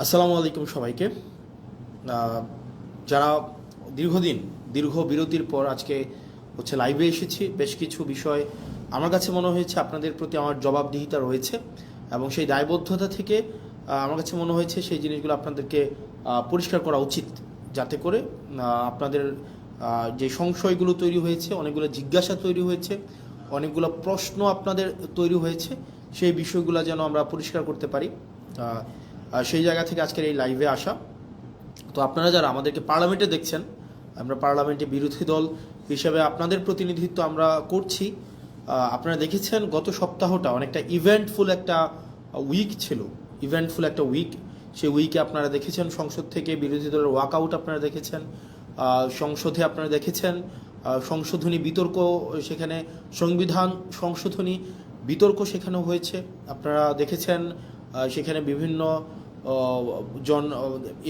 আসসালামু আলাইকুম সবাইকে। যারা দীর্ঘ বিরতির পর আজকে লাইভে এসেছি, বেশ কিছু বিষয় আমার কাছে মনে হয়েছে আপনাদের প্রতি আমার জবাবদিহিতা রয়েছে এবং সেই দায়বদ্ধতা থেকে আমার কাছে মনে হয়েছে সেই জিনিসগুলো আপনাদেরকে পরিষ্কার করা উচিত, যাতে করে আপনাদের যে সংশয়গুলো তৈরি হয়েছে, অনেকগুলো জিজ্ঞাসা তৈরি হয়েছে, অনেকগুলো প্রশ্ন আপনাদের তৈরি হয়েছে, সেই বিষয়গুলো যেন আমরা পরিষ্কার করতে পারি। সেই জায়গা থেকে আজকের এই লাইভে আসা। তো আপনারা যারা আমাদেরকে পার্লামেন্টে দেখছেন, আমরা পার্লামেন্টে বিরোধী দল হিসেবে আপনাদের প্রতিনিধিত্ব আমরা করছি। আপনারা দেখেছেন গত সপ্তাহটা অনেকটা ইভেন্টফুল একটা উইক ছিল, সেই উইকে আপনারা দেখেছেন সংসদ থেকে বিরোধী দলের ওয়াকআউট আপনারা দেখেছেন, সংসদে আপনারা দেখেছেন সংশোধনী বিতর্ক, সেখানে সংবিধান সংশোধনী বিতর্ক সেখানে হয়েছে। আপনারা দেখেছেন সেখানে বিভিন্ন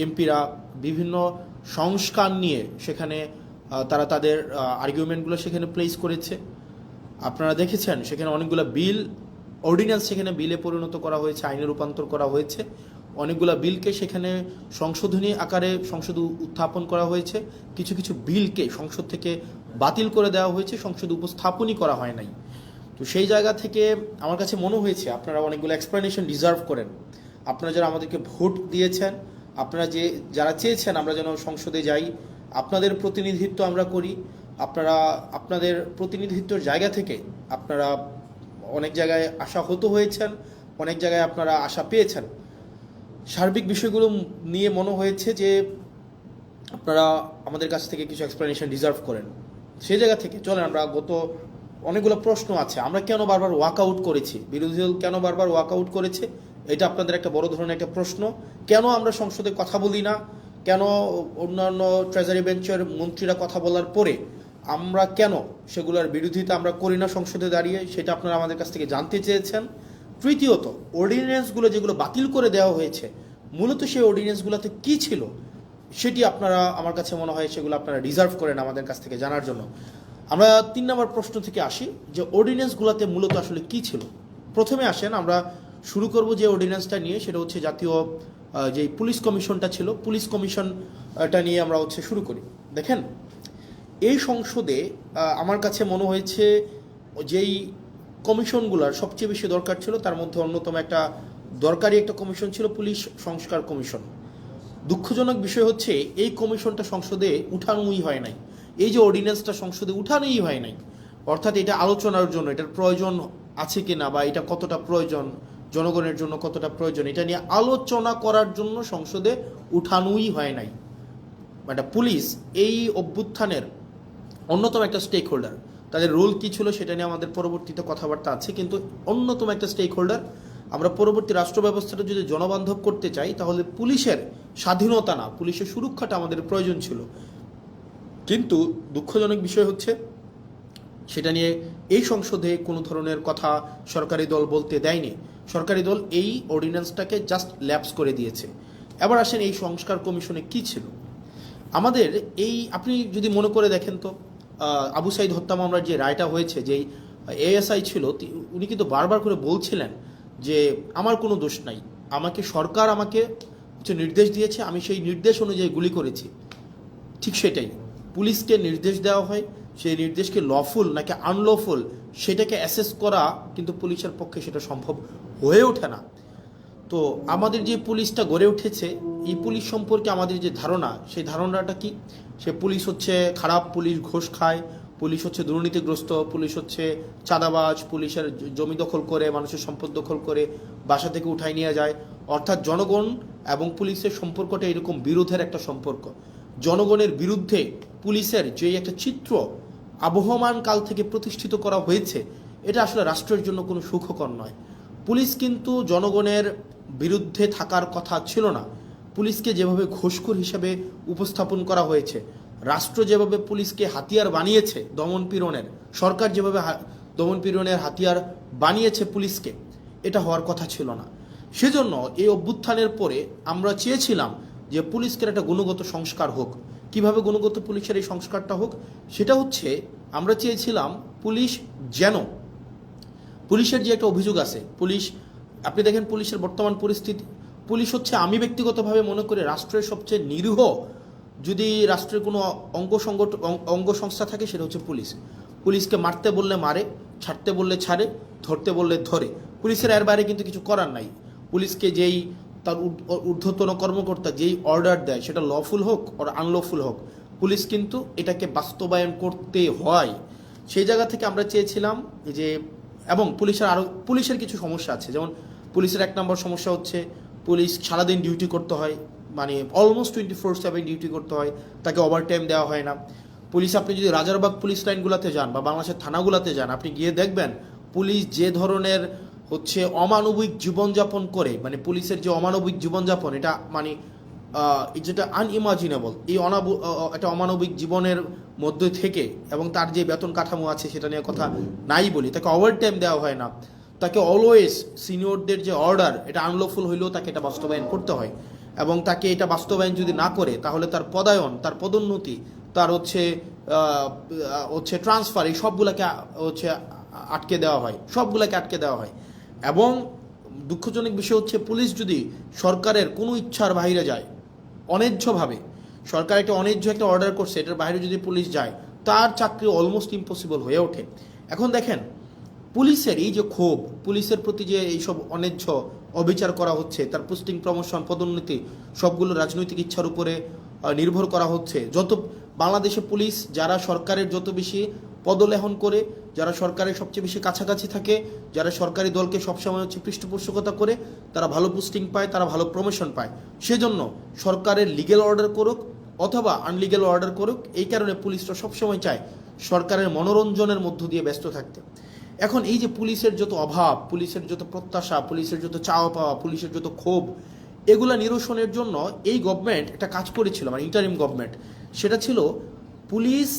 এমপিরা বিভিন্ন সংস্কার নিয়ে সেখানে তারা তাদের আর্গুমেন্টগুলো সেখানে প্লেস করেছে। আপনারা দেখেছেন সেখানে অনেকগুলো অর্ডিন্যান্স সেখানে বিলে পরিণত করা হয়েছে, আইনে রূপান্তর করা হয়েছে। অনেকগুলো বিলকে সেখানে সংশোধনী আকারে সংসদে উত্থাপন করা হয়েছে, কিছু কিছু বিলকে সংসদ থেকে বাতিল করে দেওয়া হয়েছে, সংসদে উপস্থাপনই করা হয় নাই। তো সেই জায়গা থেকে আমার কাছে মনে হয়েছে আপনারা অনেকগুলো এক্সপ্লেনেশন ডিজার্ভ করেন। আপনারা যারা আমাদেরকে ভোট দিয়েছেন, আপনারা যারা চেয়েছেন আমরা যেন সংসদে যাই, আপনাদের প্রতিনিধিত্ব আমরা করি, আপনারা আপনাদের প্রতিনিধিত্বের জায়গা থেকে আপনারা অনেক জায়গায় আশাহত হয়েছেন, অনেক জায়গায় আপনারা আশা পেয়েছেন। সার্বিক বিষয়গুলো নিয়ে মনে হয়েছে যে আপনারা আমাদের কাছ থেকে কিছু এক্সপ্লেনেশন ডিজার্ভ করেন। সেই জায়গা থেকে চলেন, আমরা অনেকগুলো প্রশ্ন আছে, আমরা কেন বারবার ওয়াকআউট করেছি, বিরোধী দল কেন বারবার ওয়াকআউট করেছে, এটা আপনাদের একটা বড় ধরনের একটা প্রশ্ন। কেন আমরা সংসদে কথা বলি না, কেন অন্যান্য ট্রেজারি বেঞ্চের মন্ত্রীরা কথা বলার পরে আমরা কেন সেগুলোর বিরোধিতা আমরা করি না সংসদে দাঁড়িয়ে, সেটা আপনারা আমাদের কাছ থেকে জানতে চেয়েছেন। তৃতীয়ত, অর্ডিন্যান্সগুলো যেগুলো বাতিল করে দেওয়া হয়েছে, মূলত সেই অর্ডিন্যান্সগুলোতে কী ছিল সেটি আপনারা, আমার কাছে মনে হয় সেগুলো আপনারা ডিজার্ভ করেন আমাদের কাছ থেকে জানার জন্য। আমরা 3 নম্বর প্রশ্ন থেকে আসি যে অর্ডিন্যান্সগুলোতে মূলত আসলে কী ছিল। প্রথমে আসেন, আমরা শুরু করব যে অর্ডিন্যান্সটা নিয়ে, সেটা হচ্ছে জাতীয় যে পুলিশ কমিশনটা ছিল, পুলিশ কমিশনটা নিয়ে আমরা শুরু করি। দেখেন, এই সংসদে আমার কাছে মনে হয়েছে যেই কমিশনগুলোর সবচেয়ে বেশি দরকার ছিল তার মধ্যে অন্যতম একটা দরকারি একটা কমিশন ছিল পুলিশ সংস্কার কমিশন। দুঃখজনক বিষয় হচ্ছে এই কমিশনটা সংসদে উঠানোই হয় নাই, এই যে অর্ডিন্যান্সটা সংসদে উঠানোই হয় নাই। অর্থাৎ এটা আলোচনার জন্য এটার প্রয়োজন আছে কি না, বা এটা কতটা প্রয়োজন, জনগণের জন্য কতটা প্রয়োজন, এটা নিয়ে আলোচনা করার জন্য সংসদে উঠানোই হয় নাই। মানে পুলিশ এই অভ্যুত্থানের অন্যতম একটা স্টেক হোল্ডার, তাদের রোল কী ছিল সেটা নিয়ে আমাদের পরবর্তীতে কথাবার্তা আছে, কিন্তু অন্যতম একটা স্টেক হোল্ডার। আমরা পরবর্তী রাষ্ট্র ব্যবস্থাটা যদি জনবান্ধব করতে চাই তাহলে পুলিশের স্বাধীনতা না, পুলিশের সুরক্ষাটা আমাদের প্রয়োজন ছিল। কিন্তু দুঃখজনক বিষয় হচ্ছে সেটা নিয়ে এই সংসদে কোনো ধরনের কথা সরকারি দল বলতে দেয়নি। সরকারি দল এই অর্ডিন্যান্সটাকে জাস্ট ল্যাপস করে দিয়েছে। এবার আসেন এই সংস্কার কমিশনে কি ছিল আমাদের। আপনি যদি মনে করে দেখেন তো, আবু সাইদ হত্যা মামলার যে রায়টা হয়েছে, যেই এএসআই ছিল উনি কিন্তু বারবার করে বলছিলেন যে আমার কোনো দোষ নাই, সরকার আমাকে নির্দেশ দিয়েছে, আমি সেই নির্দেশ অনুযায়ী গুলি করেছি। ঠিক সেটাই, পুলিশকে নির্দেশ দেওয়া হয়, সেই নির্দেশকে লফুল নাকি আনলফুল সেটাকে অ্যাসেস করা কিন্তু পুলিশের পক্ষে সেটা সম্ভব হয়ে ওঠে না। তো আমাদের যে পুলিশটা গড়ে উঠেছে, এই পুলিশ সম্পর্কে আমাদের যে ধারণা, সেই ধারণাটা কি, সে পুলিশ হচ্ছে খারাপ, পুলিশ ঘোষ খায়, পুলিশ হচ্ছে দুর্নীতিগ্রস্ত, পুলিশ হচ্ছে চাঁদাবাজ, পুলিশের জমি দখল করে, মানুষের সম্পদ দখল করে বাসা থেকে উঠাই নিয়ে যায়। অর্থাৎ জনগণ এবং পুলিশের সম্পর্কটা এরকম বিরোধের একটা সম্পর্ক। জনগণের বিরুদ্ধে পুলিশের যে একটা চিত্র আবহমান কাল থেকে প্রতিষ্ঠিত করা হয়েছে, এটা আসলে রাষ্ট্রের জন্য কোনো সুখকর নয়। পুলিশ কিন্তু জনগণের বিরুদ্ধে থাকার কথা ছিল না। পুলিশকে যেভাবে ঘুষখোর হিসেবে উপস্থাপন করা হয়েছে, রাষ্ট্র যেভাবে পুলিশকে হাতিয়ার বানিয়েছে দমনপীড়নের, সরকার যেভাবে দমনপীড়নের হাতিয়ার বানিয়েছে পুলিশকে, এটা হওয়ার কথা ছিল না। সেজন্য এই অভ্যুত্থানের পরে আমরা চেয়েছিলাম যে পুলিশকে একটা গুণগত সংস্কার হোক। কিভাবে গুণগত পুলিশের এই সংস্কারটা হোক, সেটা হচ্ছে আমরা চেয়েছিলাম পুলিশের যে একটা অভিযোগ আছে, আপনি দেখেন পুলিশের বর্তমান পরিস্থিতি, পুলিশ হচ্ছে, আমি ব্যক্তিগতভাবে মনে করি রাষ্ট্রের সবচেয়ে নিরীহ যদি রাষ্ট্রের কোনো অঙ্গ সংস্থা থাকে সেটা হচ্ছে পুলিশ। পুলিশকে মারতে বললে মারে, ছাড়তে বললে ছাড়ে, ধরতে বললে ধরে। পুলিশের এর বাইরে কিন্তু কিছু করার নাই। পুলিশকে যেই তার ঊর্ধ্বতন কর্মকর্তা যেই অর্ডার দেয়, সেটা লফুল হোক আর আনলফুল হোক, পুলিশ কিন্তু এটাকে বাস্তবায়ন করতে হয়। সেই জায়গা থেকে আমরা চেয়েছিলাম যে, এবং পুলিশের কিছু সমস্যা আছে। যেমন পুলিশের 1 নম্বর সমস্যা হচ্ছে পুলিশ সারাদিন ডিউটি করতে হয়, মানে অলমোস্ট 24/7 ডিউটি করতে হয়, তাকে ওভারটাইম দেওয়া হয় না। পুলিশ, আপনি যদি রাজারবাগ পুলিশ লাইনগুলোতে যান বা বাংলাদেশের থানাগুলোতে যান, আপনি গিয়ে দেখবেন পুলিশ যে ধরনের হচ্ছে অমানবিক জীবনযাপন করে, মানে পুলিশের যে অমানবিক জীবনযাপন, এটা মানে যেটা আনইমাজিনেবল, এই একটা অমানবিক জীবনের মধ্যে থেকে, এবং তার যে বেতন কাঠামো আছে সেটা নিয়ে কথা নাই বলি, তাকে ওভারটাইম দেওয়া হয় না, তাকে অলওয়েজ সিনিয়রদের যে অর্ডার, এটা আনলফুল হইলেও তাকে এটা বাস্তবায়ন করতে হয়, এবং তাকে এটা বাস্তবায়ন যদি না করে তাহলে তার পদায়ন, তার পদোন্নতি, তার হচ্ছে ট্রান্সফার, এই সবগুলোকে হচ্ছে আটকে দেওয়া হয়। এবং দুঃখজনক বিষয় হচ্ছে, পুলিশ যদি সরকারের কোনো ইচ্ছার বাইরে যায়, অন্যায্যভাবে সরকার একটা অন্যায্য একটা অর্ডার করছে, এটার বাইরে যদি পুলিশ যায়, তার চাকরি অলমোস্ট ইম্পসিবল হয়ে ওঠে। এখন দেখেন, পুলিশের এই যে ক্ষোভ, পুলিশের প্রতি যে এইসব অন্যায্য অবিচার করা হচ্ছে, তার পোস্টিং, প্রমোশন, পদোন্নতি সবগুলো রাজনৈতিক ইচ্ছার উপরে নির্ভর করা হচ্ছে। বাংলাদেশে পুলিশ যারা সরকারের যত বেশি পদলেহন করে, যারা সরকারের সবচেয়ে বেশি কাছাকাছি থাকে, যারা সরকারি দলকে সবসময় হচ্ছে পৃষ্ঠপোষকতা করে, তারা ভালো পোস্টিং পায়, তারা ভালো প্রমোশন পায়। সেজন্য সরকারের লিগ্যাল অর্ডার করুক অথবা আনলিগ্যাল অর্ডার করুক, এই কারণে পুলিশরা সবসময় চায় সরকারের মনোরঞ্জনের মধ্য দিয়ে ব্যস্ত থাকতে। এখন এই যে পুলিশের যত অভাব, পুলিশের যত প্রত্যাশা, পুলিশের যত চাওয়া পাওয়া, পুলিশের যত ক্ষোভ, এগুলা নিরসনের জন্য এই গভর্নমেন্ট একটা কাজ করেছিল, মানে ইন্টারিম গভর্নমেন্ট, সেটা ছিল পুলিশ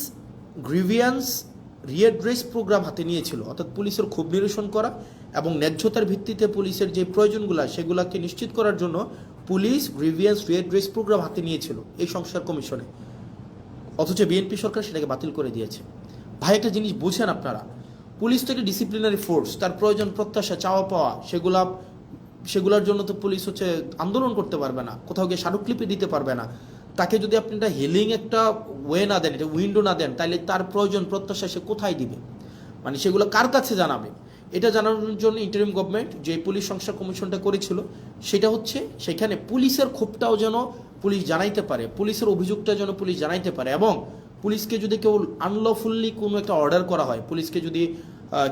গ্রিভিয়েন্স রিএড্রেস প্রোগ্রাম হাতে নিয়েছিল। অর্থাৎ পুলিশের ক্ষোভ নিরসন করা এবং ন্যায্যতার ভিত্তিতে পুলিশের যে প্রয়োজনগুলো, সেগুলোকে নিশ্চিত করার জন্য পুলিশ গ্রিভিয়েন্স রিএড্রেস প্রোগ্রাম হাতে নিয়েছিল এই সংস্কার কমিশনে। অথচ বিএনপি সরকার সেটাকে বাতিল করে দিয়েছে। ভাই, একটা জিনিস বুঝেন আপনারা, পুলিশ তো একটা ডিসিপ্লিনারি ফোর্স, তার প্রয়োজন, প্রত্যাশা, চাওয়া পাওয়া, সেগুলোর জন্য তো পুলিশ হচ্ছে আন্দোলন করতে পারবে না, কোথাও গিয়ে স্মারকলিপি দিতে পারবে না। তাকে যদি আপনি একটা হিলিং একটা ওয়ে না দেন, এটা উইন্ডো না দেন, তাহলে তার প্রয়োজন, প্রত্যাশা সে কোথায় দিবে, মানে সেগুলো কার কাছে জানাবে? এটা জানানোর জন্য ইন্টারিম গভর্নমেন্ট যে পুলিশ সংস্কার কমিশনটা করেছিল, সেটা হচ্ছে সেখানে পুলিশের ক্ষোভটাও যেন পুলিশ জানাইতে পারে, পুলিশের অভিযোগটা যেন পুলিশ জানাইতে পারে। এবং পুলিশকে যদি কেউ আনলফুললি কোনো একটা অর্ডার করা হয়, পুলিশকে যদি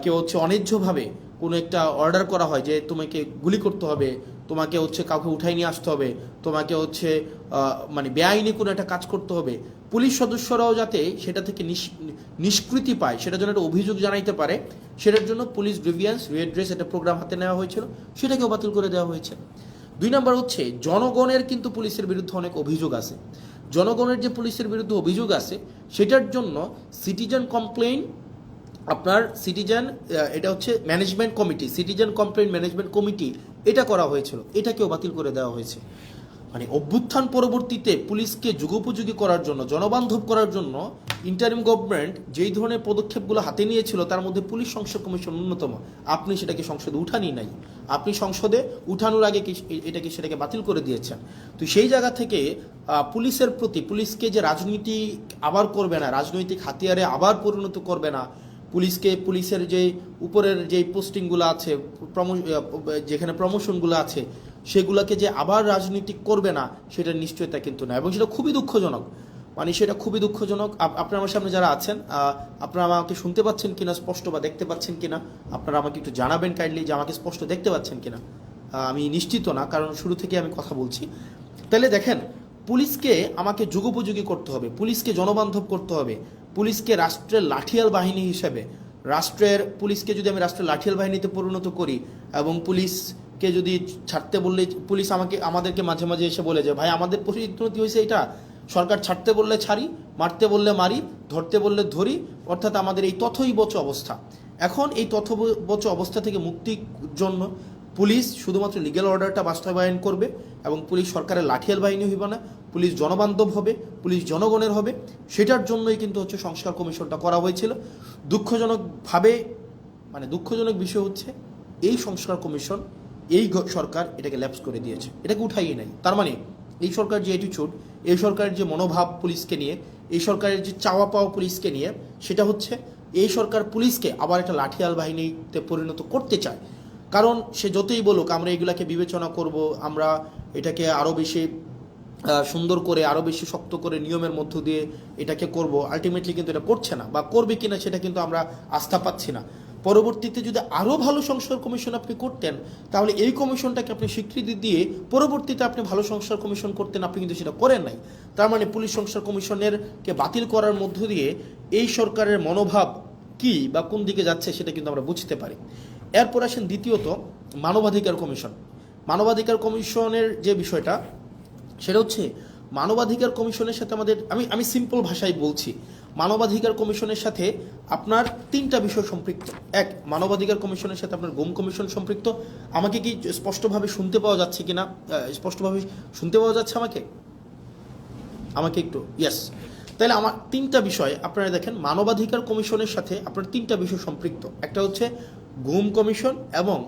কেউ হচ্ছে অন্যায্যভাবে কোনো একটা অর্ডার করা হয় যে তোমাকে গুলি করতে হবে, তোমাকে হচ্ছে কাউকে উঠাই নিয়ে আসতে হবে, তোমাকে হচ্ছে মানে বেআইনি কোনো একটা কাজ করতে হবে, পুলিশ সদস্যরাও যাতে সেটা থেকে নিষ্কৃতি পায়, সেটার জন্য একটা অভিযোগ জানাইতে পারে, সেটার জন্য পুলিশ গ্রিভিয়েন্স রিএড্রেস একটা প্রোগ্রাম হাতে নেওয়া হয়েছিল, সেটাকেও বাতিল করে দেওয়া হয়েছে। 2 নম্বর হচ্ছে, জনগণের কিন্তু পুলিশের বিরুদ্ধে অনেক অভিযোগ আছে। জনগণের যে পুলিশের বিরুদ্ধে অভিযোগ আছে, সেটার জন্য সিটিজেন কমপ্লেইন, এটা হচ্ছে management committee, citizen complain management committee, এটা করা হয়েছিল, এটাকেও বাতিল করে দেওয়া হয়েছে। মানে অভ্যুত্থান পরবর্তীতে পুলিশকে যুগোপযোগী করার জন্য, জনবান্ধব করার জন্য ইন্টারিম গভর্নমেন্ট যেই ধরনের পদক্ষেপগুলো হাতে নিয়েছিল, তার মধ্যে পুলিশ সংস্কার কমিশন অন্যতম। আপনি সেটাকে সংসদে উঠানি নাই, আপনি সংসদে উঠানোর আগে সেটাকে বাতিল করে দিয়েছেন। তো সেই জায়গা থেকে পুলিশের প্রতি, পুলিশকে যে রাজনীতি আবার করবে না, রাজনৈতিক হাতিয়ারে আবার পরিণত করবে না, পুলিশের যে উপরের যে পোস্টিংগুলো আছে, যেখানে প্রমোশনগুলো আছে, সেগুলোকে যে আবার রাজনীতিক করবে না, সেটার নিশ্চয়তা কিন্তু না। এবং সেটা খুবই দুঃখজনক, মানে সেটা খুবই দুঃখজনক। আপনারা আমার সামনে যারা আছেন, আপনারা আমাকে শুনতে পাচ্ছেন কিনা স্পষ্ট, বা দেখতে পাচ্ছেন কিনা, আপনারা আমাকে একটু জানাবেন কাইন্ডলি যে আমাকে স্পষ্ট দেখতে পাচ্ছেন কিনা। আমি নিশ্চিত না, কারণ শুরু থেকে আমি কথা বলছি। তাহলে দেখেন, পুলিশকে আমাকে যুগোপযোগী করতে হবে, পুলিশকে জনবান্ধব করতে হবে, পুলিশকে রাষ্ট্রের লাঠিয়াল বাহিনী হিসেবে, পুলিশকে যদি আমি রাষ্ট্রের লাঠিয়াল বাহিনীতে পরিণত করি, এবং পুলিশকে যদি ছাড়তে বললে, পুলিশ আমাদেরকে মাঝে মাঝে এসে বলে যে ভাই আমাদের পরিণতি হয়েছে এটা, সরকার ছাড়তে বললে ছাড়ি, মারতে বললে মারি, ধরতে বললে ধরি, অর্থাৎ আমাদের এই তথৈবচ অবস্থা। এখন এই তথৈবচ অবস্থা থেকে মুক্তির জন্য পুলিশ শুধুমাত্র লিগ্যাল অর্ডারটা বাস্তবায়ন করবে, এবং পুলিশ সরকারের লাঠিয়াল বাহিনী হইবে না, পুলিশ জনবান্ধব হবে, পুলিশ জনগণের হবে। সেটার জন্যই কিন্তু হচ্ছে সংস্কার কমিশনটা করা হয়েছিল। দুঃখজনক বিষয় হচ্ছে, এই সংস্কার কমিশন এই সরকার এটাকে ল্যাপস করে দিয়েছে, এটাকে উঠাইয়ে নাই। তার মানে এই সরকার যে অ্যাটিটিউড, এই সরকারের যে মনোভাব পুলিশকে নিয়ে, এই সরকারের যে চাওয়া পাওয়া পুলিশকে নিয়ে, সেটা হচ্ছে এই সরকার পুলিশকে আবার একটা লাঠিয়াল বাহিনীতে পরিণত করতে চায়। কারণ সে যতই বলুক আমরা এগুলাকে বিবেচনা করব, আমরা এটাকে আরও বেশি সুন্দর করে, আরও বেশি শক্ত করে নিয়মের মধ্য দিয়ে এটাকে করব, আলটিমেটলি কিন্তু এটা করছে না, বা করবে কিনা সেটা কিন্তু আমরা আস্থা পাচ্ছি না। পরবর্তীতে যদি আরও ভালো সংস্কার কমিশন আপনি করতেন, তাহলে এই কমিশনটাকে আপনি স্বীকৃতি দিয়ে পরবর্তীতে আপনি ভালো সংস্কার কমিশন করতেন, আপনি কিন্তু সেটা করেন নাই। তার মানে পুলিশ সংস্কার কমিশনেরকে বাতিল করার মধ্য দিয়ে এই সরকারের মনোভাব কি বা কোন দিকে যাচ্ছে সেটা কিন্তু আমরা বুঝতে পারি। এরপর আসেন দ্বিতীয়ত মানবাধিকার কমিশন। মানবাধিকার কমিশনের যে বিষয়টা, সেটা হচ্ছে মানবাধিকার কমিশনের সাথে আমাদের, আমি সিম্পল ভাষায় বলছি, মানবাধিকার কমিশনের সাথে আপনার তিনটা বিষয় সম্পৃক্ত। এক, মানবাধিকার কমিশনের সাথে আপনার গুম কমিশন সম্পৃক্ত। আমাকে কি স্পষ্টভাবে শুনতে পাওয়া যাচ্ছে কিনা? স্পষ্টভাবে শুনতে পাওয়া যাচ্ছে আমাকে একটু? ইয়েস। তাহলে আমার তিনটা বিষয় আপনারা দেখেন, মানবাধিকার কমিশনের সাথে আপনার তিনটা বিষয় সম্পৃক্ত। একটা হচ্ছে গুম কমিশন এবং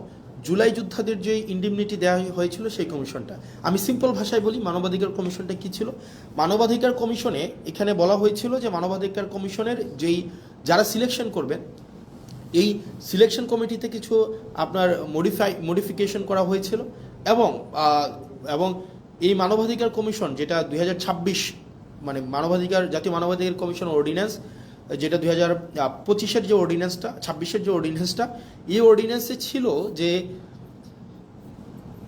জুলাই যোদ্ধাদের যে ইন্ডিমনিটি দেওয়া হয়েছিল সেই কমিশনটা। আমি সিম্পল ভাষায় বলি মানবাধিকার কমিশনটা কী ছিল। মানবাধিকার কমিশনে এখানে বলা হয়েছিল যে মানবাধিকার কমিশনের যারা সিলেকশন করবেন, এই সিলেকশন কমিটিতে কিছু আপনার মডিফিকেশন করা হয়েছিল, এবং এই মানবাধিকার কমিশন যেটা 2026 মানে জাতীয় মানবাধিকার কমিশন অর্ডিন্যান্স, যেটা 2025-এর যে অর্ডিন্যান্সটা, 26-এর যে অর্ডিন্যান্সটা, এই অর্ডিন্যান্সে ছিল যে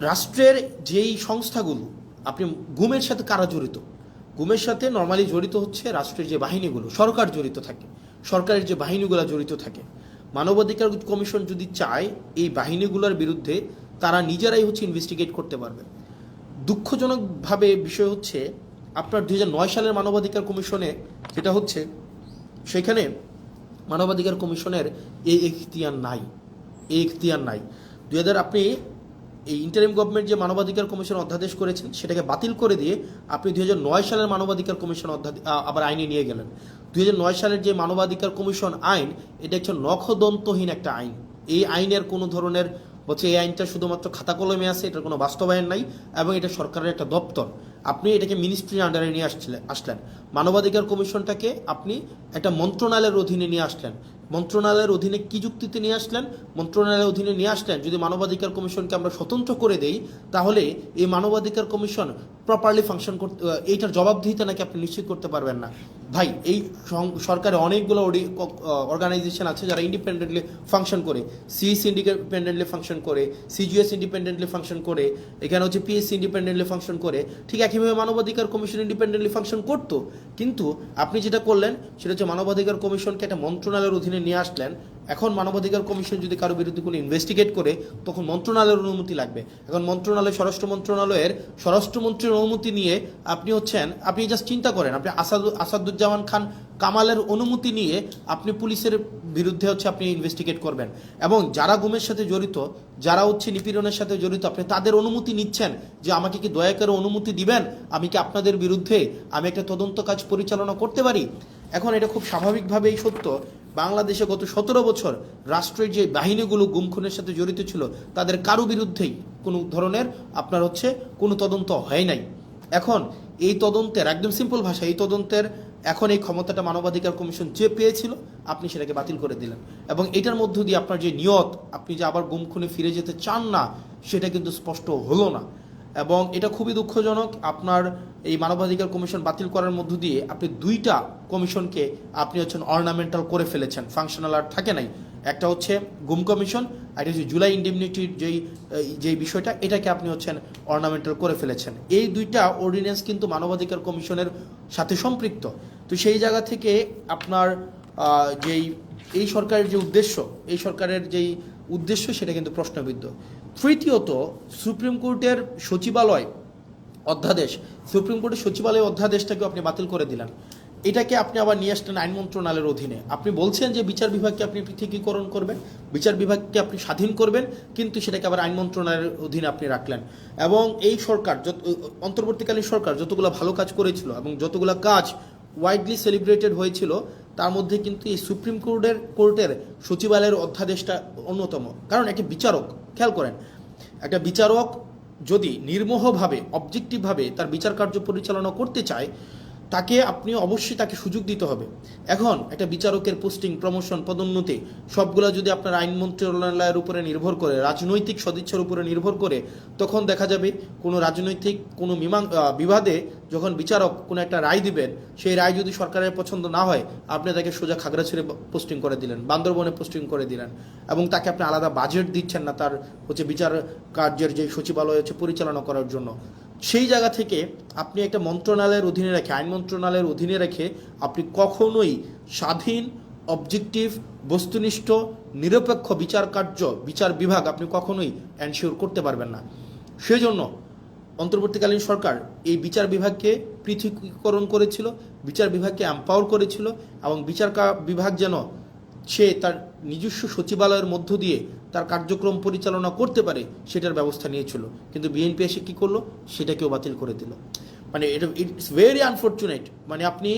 রাষ্ট্রের যেই সংস্থাগুলো, আপনি গুমের সাথে কারা জড়িত, গুমের সাথে নর্মালি জড়িত হচ্ছে রাষ্ট্রের যে বাহিনীগুলো, সরকার জড়িত থাকে, সরকারের যে বাহিনীগুলো জড়িত থাকে। মানবাধিকার কমিশন যদি চায় এই বাহিনীগুলোর বিরুদ্ধে তারা নিজেরাই হচ্ছে ইনভেস্টিগেট করতে পারবে। দুঃখজনকভাবে বিষয় হচ্ছে আপনার 2009 সালের মানবাধিকার কমিশনে যেটা হচ্ছে, সেখানে মানবাধিকার কমিশনের এই এখতিয়ার নাই। আপনি এই ইন্টারিম গভর্নমেন্ট যে মানবাধিকার কমিশন অধ্যাদেশ করেছেন সেটাকে বাতিল করে দিয়ে আপনি 2009 সালের মানবাধিকার কমিশন আবার আইনে নিয়ে গেলেন। 2009 সালের যে মানবাধিকার কমিশন আইন, এটা হচ্ছে নখদন্তহীন একটা আইন। এই আইনের কোনো ধরনের হচ্ছে, এই আইনটা শুধুমাত্র খাতা কলমে আছে, এটার কোনো বাস্তবায়ন নাই, এবং এটা সরকারের একটা দপ্তর। আপনি এটাকে মিনিস্ট্রির আন্ডারে নিয়ে আসলেন। মানবাধিকার কমিশনটাকে আপনি একটা মন্ত্রণালয়ের অধীনে নিয়ে আসলেন। মন্ত্রণালয়ের অধীনে কি যুক্তিতে নিয়ে আসলেন? মন্ত্রণালয়ের অধীনে নিয়ে আসলেন যদি মানবাধিকার কমিশনকে আমরা স্বতন্ত্র করে দেই, তাহলে এই মানবাধিকার কমিশন প্রপারলি ফাংশন করতে, এইটার জবাবদিহিতা নাকি আপনি নিশ্চিত করতে পারবেন না। ভাই, এই সরকারে অনেকগুলো অর্গানাইজেশন আছে যারা ইন্ডিপেন্ডেন্টলি ফাংশন করে। সিএস ইন্ডিপেন্ডেন্টলি ফাংশন করে, সিজিএস ইন্ডিপেন্ডেন্টলি ফাংশন করে, এখানে হচ্ছে পিএসসি ইন্ডিপেন্ডেন্টলি ফাংশন করে। ঠিক একইভাবে মানবাধিকার কমিশন ইন্ডিপেন্ডেন্টলি ফাংশন করতো, কিন্তু আপনি যেটা করলেন সেটা হচ্ছে মানবাধিকার কমিশনকে একটা মন্ত্রণালয়ের অধীনে নিয়ে আসলেন। এখন মানবাধিকার কমিশন যদি কারো বিরুদ্ধে কোনো ইনভেস্টিগেট করে, তখন মন্ত্রণালয়ের অনুমতি লাগবে। এখন স্বরাষ্ট্র মন্ত্রণালয়ের স্বরাষ্ট্রমন্ত্রীর অনুমতি নিয়ে আপনি জাস্ট চিন্তা করেন, আপনি আসাদুজ্জামান খান কামালের অনুমতি নিয়ে আপনি পুলিশের বিরুদ্ধে হচ্ছে আপনি ইনভেস্টিগেট করবেন, এবং যারা গুমের সাথে জড়িত, যারা হচ্ছে নিপীড়নের সাথে জড়িত, আপনি তাদের অনুমতি নিচ্ছেন যে আমাকে কি দয়া করে অনুমতি দিবেন, আমি কি আপনাদের বিরুদ্ধে আমি একটা তদন্ত কাজ পরিচালনা করতে পারি। এখন এটা খুব স্বাভাবিকভাবেই সত্য, বাংলাদেশে গত 17 বছর রাষ্ট্রের যে বাহিনীগুলো গুম খুনের সাথে জড়িত ছিল, তাদের কারো বিরুদ্ধেই কোনো ধরনের আপনার হচ্ছে কোনো তদন্ত হয় নাই। এখন এই তদন্তের, একদম সিম্পল ভাষা, এই তদন্তের এখন এই ক্ষমতাটা মানবাধিকার কমিশন যে পেয়েছিল, আপনি সেটাকে বাতিল করে দিলেন, এবং এটার মধ্য দিয়ে আপনার যে নিয়ত, আপনি যে আবার গুম খুনে ফিরে যেতে চান না, সেটা কিন্তু স্পষ্ট হলো না। এবং এটা খুবই দুঃখজনক, আপনার এই মানবাধিকার কমিশন বাতিল করার মধ্য দিয়ে আপনি দুইটা কমিশনকে আপনি হচ্ছেন অর্নামেন্টাল করে ফেলেছেন, ফাংশনাল আর থাকে নাই। একটা হচ্ছে গুম কমিশন, আর হচ্ছে জুলাই ইন্ডিমনিটির যেই বিষয়টা, এটাকে আপনি হচ্ছেন অর্নামেন্টাল করে ফেলেছেন। এই দুইটা অর্ডিন্যান্স কিন্তু মানবাধিকার কমিশনের সাথে সম্পৃক্ত। তো সেই জায়গা থেকে আপনার এই সরকারের যে উদ্দেশ্য সেটা কিন্তু প্রশ্নবিদ্ধ। তৃতীয়ত, সুপ্রিম কোর্টের সচিবালয় অধ্যাদেশটাকে আপনি বাতিল করে দিলেন। এটাকে আপনি আবার নিয়ে আসলেন আইন মন্ত্রণালয়ের অধীনে। আপনি বলছেন যে বিচার বিভাগকে আপনি পৃথকীকরণ করবেন, বিচার বিভাগকে আপনি স্বাধীন করবেন, কিন্তু সেটাকে আবার আইন মন্ত্রণালয়ের অধীনে আপনি রাখলেন। এবং এই সরকার, অন্তর্বর্তীকালীন সরকার যতগুলো ভালো কাজ করেছিল এবং যতগুলো কাজ ওয়াইডলি সেলিব্রেটেড হয়েছিল, তার মধ্যে কিন্তু এই সুপ্রিম কোর্টের সচিবালয়ের অধ্যাদেশটা অন্যতম। কারণ একটি বিচারক, খেয়াল করেন, একটা বিচারক যদি নির্মোহভাবে অবজেক্টিভভাবে তার বিচার কার্য পরিচালনা করতে চায়, তাকে আপনি অবশ্যই তাকে সুযোগ দিতে হবে। এখন একটা বিচারকের পোস্টিং, প্রমোশন, পদোন্নতি সবগুলো যদি আপনার আইন মন্ত্রণালয়ের উপরে নির্ভর করে, রাজনৈতিক সদিচ্ছার উপরে নির্ভর করে, তখন দেখা যাবে কোনো রাজনৈতিক কোনো বিবাদে যখন বিচারক কোনো একটা রায় দিবেন, সেই রায় যদি সরকারের পছন্দ না হয়, আপনি তাকে সোজা খাগড়াছড়ি পোস্টিং করে দিলেন, বান্দরবনে পোস্টিং করে দিলেন, এবং তাকে আপনি আলাদা বাজেট দিচ্ছেন না তার বিচার কার্যের যে সচিবালয় পরিচালনা করার জন্য। সেই জায়গা থেকে আপনি একটা মন্ত্রণালয়ের অধীনে রেখে, আইন মন্ত্রণালয়ের অধীনে রেখে আপনি কখনোই স্বাধীন, অবজেক্টিভ, বস্তুনিষ্ঠ, নিরপেক্ষ বিচার কার্য, বিচার বিভাগ আপনি কখনোই এনশিওর করতে পারবেন না। সেজন্য অন্তর্বর্তীকালীন সরকার এই বিচার বিভাগকে পৃথকীকরণ করেছিল, বিচার বিভাগকে এম্পাওয়ার করেছিল, এবং বিচার বিভাগ যেন সে তার নিজস্ব সচিবালয়ের মধ্য দিয়ে তার কার্যক্রম পরিচালনা করতে পারে সেটার ব্যবস্থা নিয়েছিল। কিন্তু বিএনপি এসে কী করলো, সেটাকেও বাতিল করে দিল। মানে এটা ইটস ভেরি আনফর্চুনেট। মানে আপনি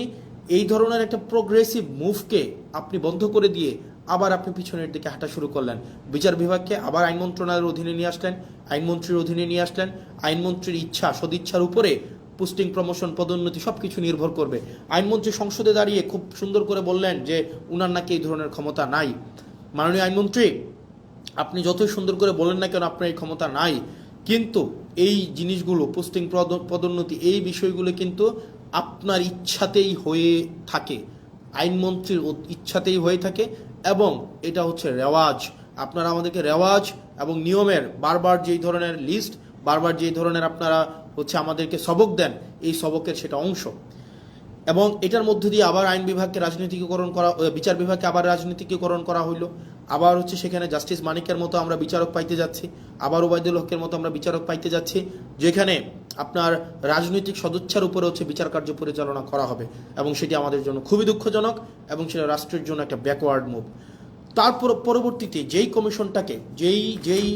এই ধরনের একটা প্রোগ্রেসিভ মুভকে আপনি বন্ধ করে দিয়ে আবার আপনি পিছনের দিকে হাঁটা শুরু করলেন। বিচার বিভাগকে আবার আইন মন্ত্রণালয়ের অধীনে নিয়ে আসলেন, আইনমন্ত্রীর অধীনে নিয়ে আসলেন। আইনমন্ত্রীর ইচ্ছা, সদিচ্ছার উপরে পোস্টিং, প্রমোশন, পদোন্নতি সব কিছু নির্ভর করবে। আইনমন্ত্রী সংসদে দাঁড়িয়ে খুব সুন্দর করে বললেন যে উনার নাকি এই ধরনের ক্ষমতা নাই। মাননীয় আইনমন্ত্রী, আপনি যতই সুন্দর করে বলেন না কেন আপনার এই ক্ষমতা নাই, কিন্তু এই জিনিসগুলো, পোস্টিং, পদোন্নতি, এই বিষয়গুলো কিন্তু আপনার ইচ্ছাতেই হয়ে থাকে, আইনমন্ত্রীর ইচ্ছাতেই হয়ে থাকে, এবং এটা হচ্ছে রেওয়াজ। আপনারা আমাদেরকে রেওয়াজ এবং নিয়মের বারবার যেই ধরনের লিস্ট, বারবার যেই ধরনের আপনারা আমাদেরকে সবক দেন, এই সবকের সেটা অংশ। এবং এটার মধ্য দিয়ে আবার আইন বিভাগকে রাজনীতিকীকরণ করা, বিচার বিভাগকে আবার রাজনীতিকীকরণ করা হইল। আবার সেখানে জাস্টিস মানিকের মতো আমরা বিচারক পাইতে যাচ্ছি, আবার ওবায়দুল হকের মতো আমরা বিচারক পাইতে যাচ্ছি, যেখানে আপনার রাজনৈতিক সদিচ্ছার উপরে বিচার কার্য পরিচালনা করা হবে, এবং সেটি আমাদের জন্য খুবই দুঃখজনক, এবং সেটা রাষ্ট্রের জন্য একটা ব্যাকওয়ার্ড মুভ। তারপর পরবর্তীতে যেই কমিশনটাকে, যেই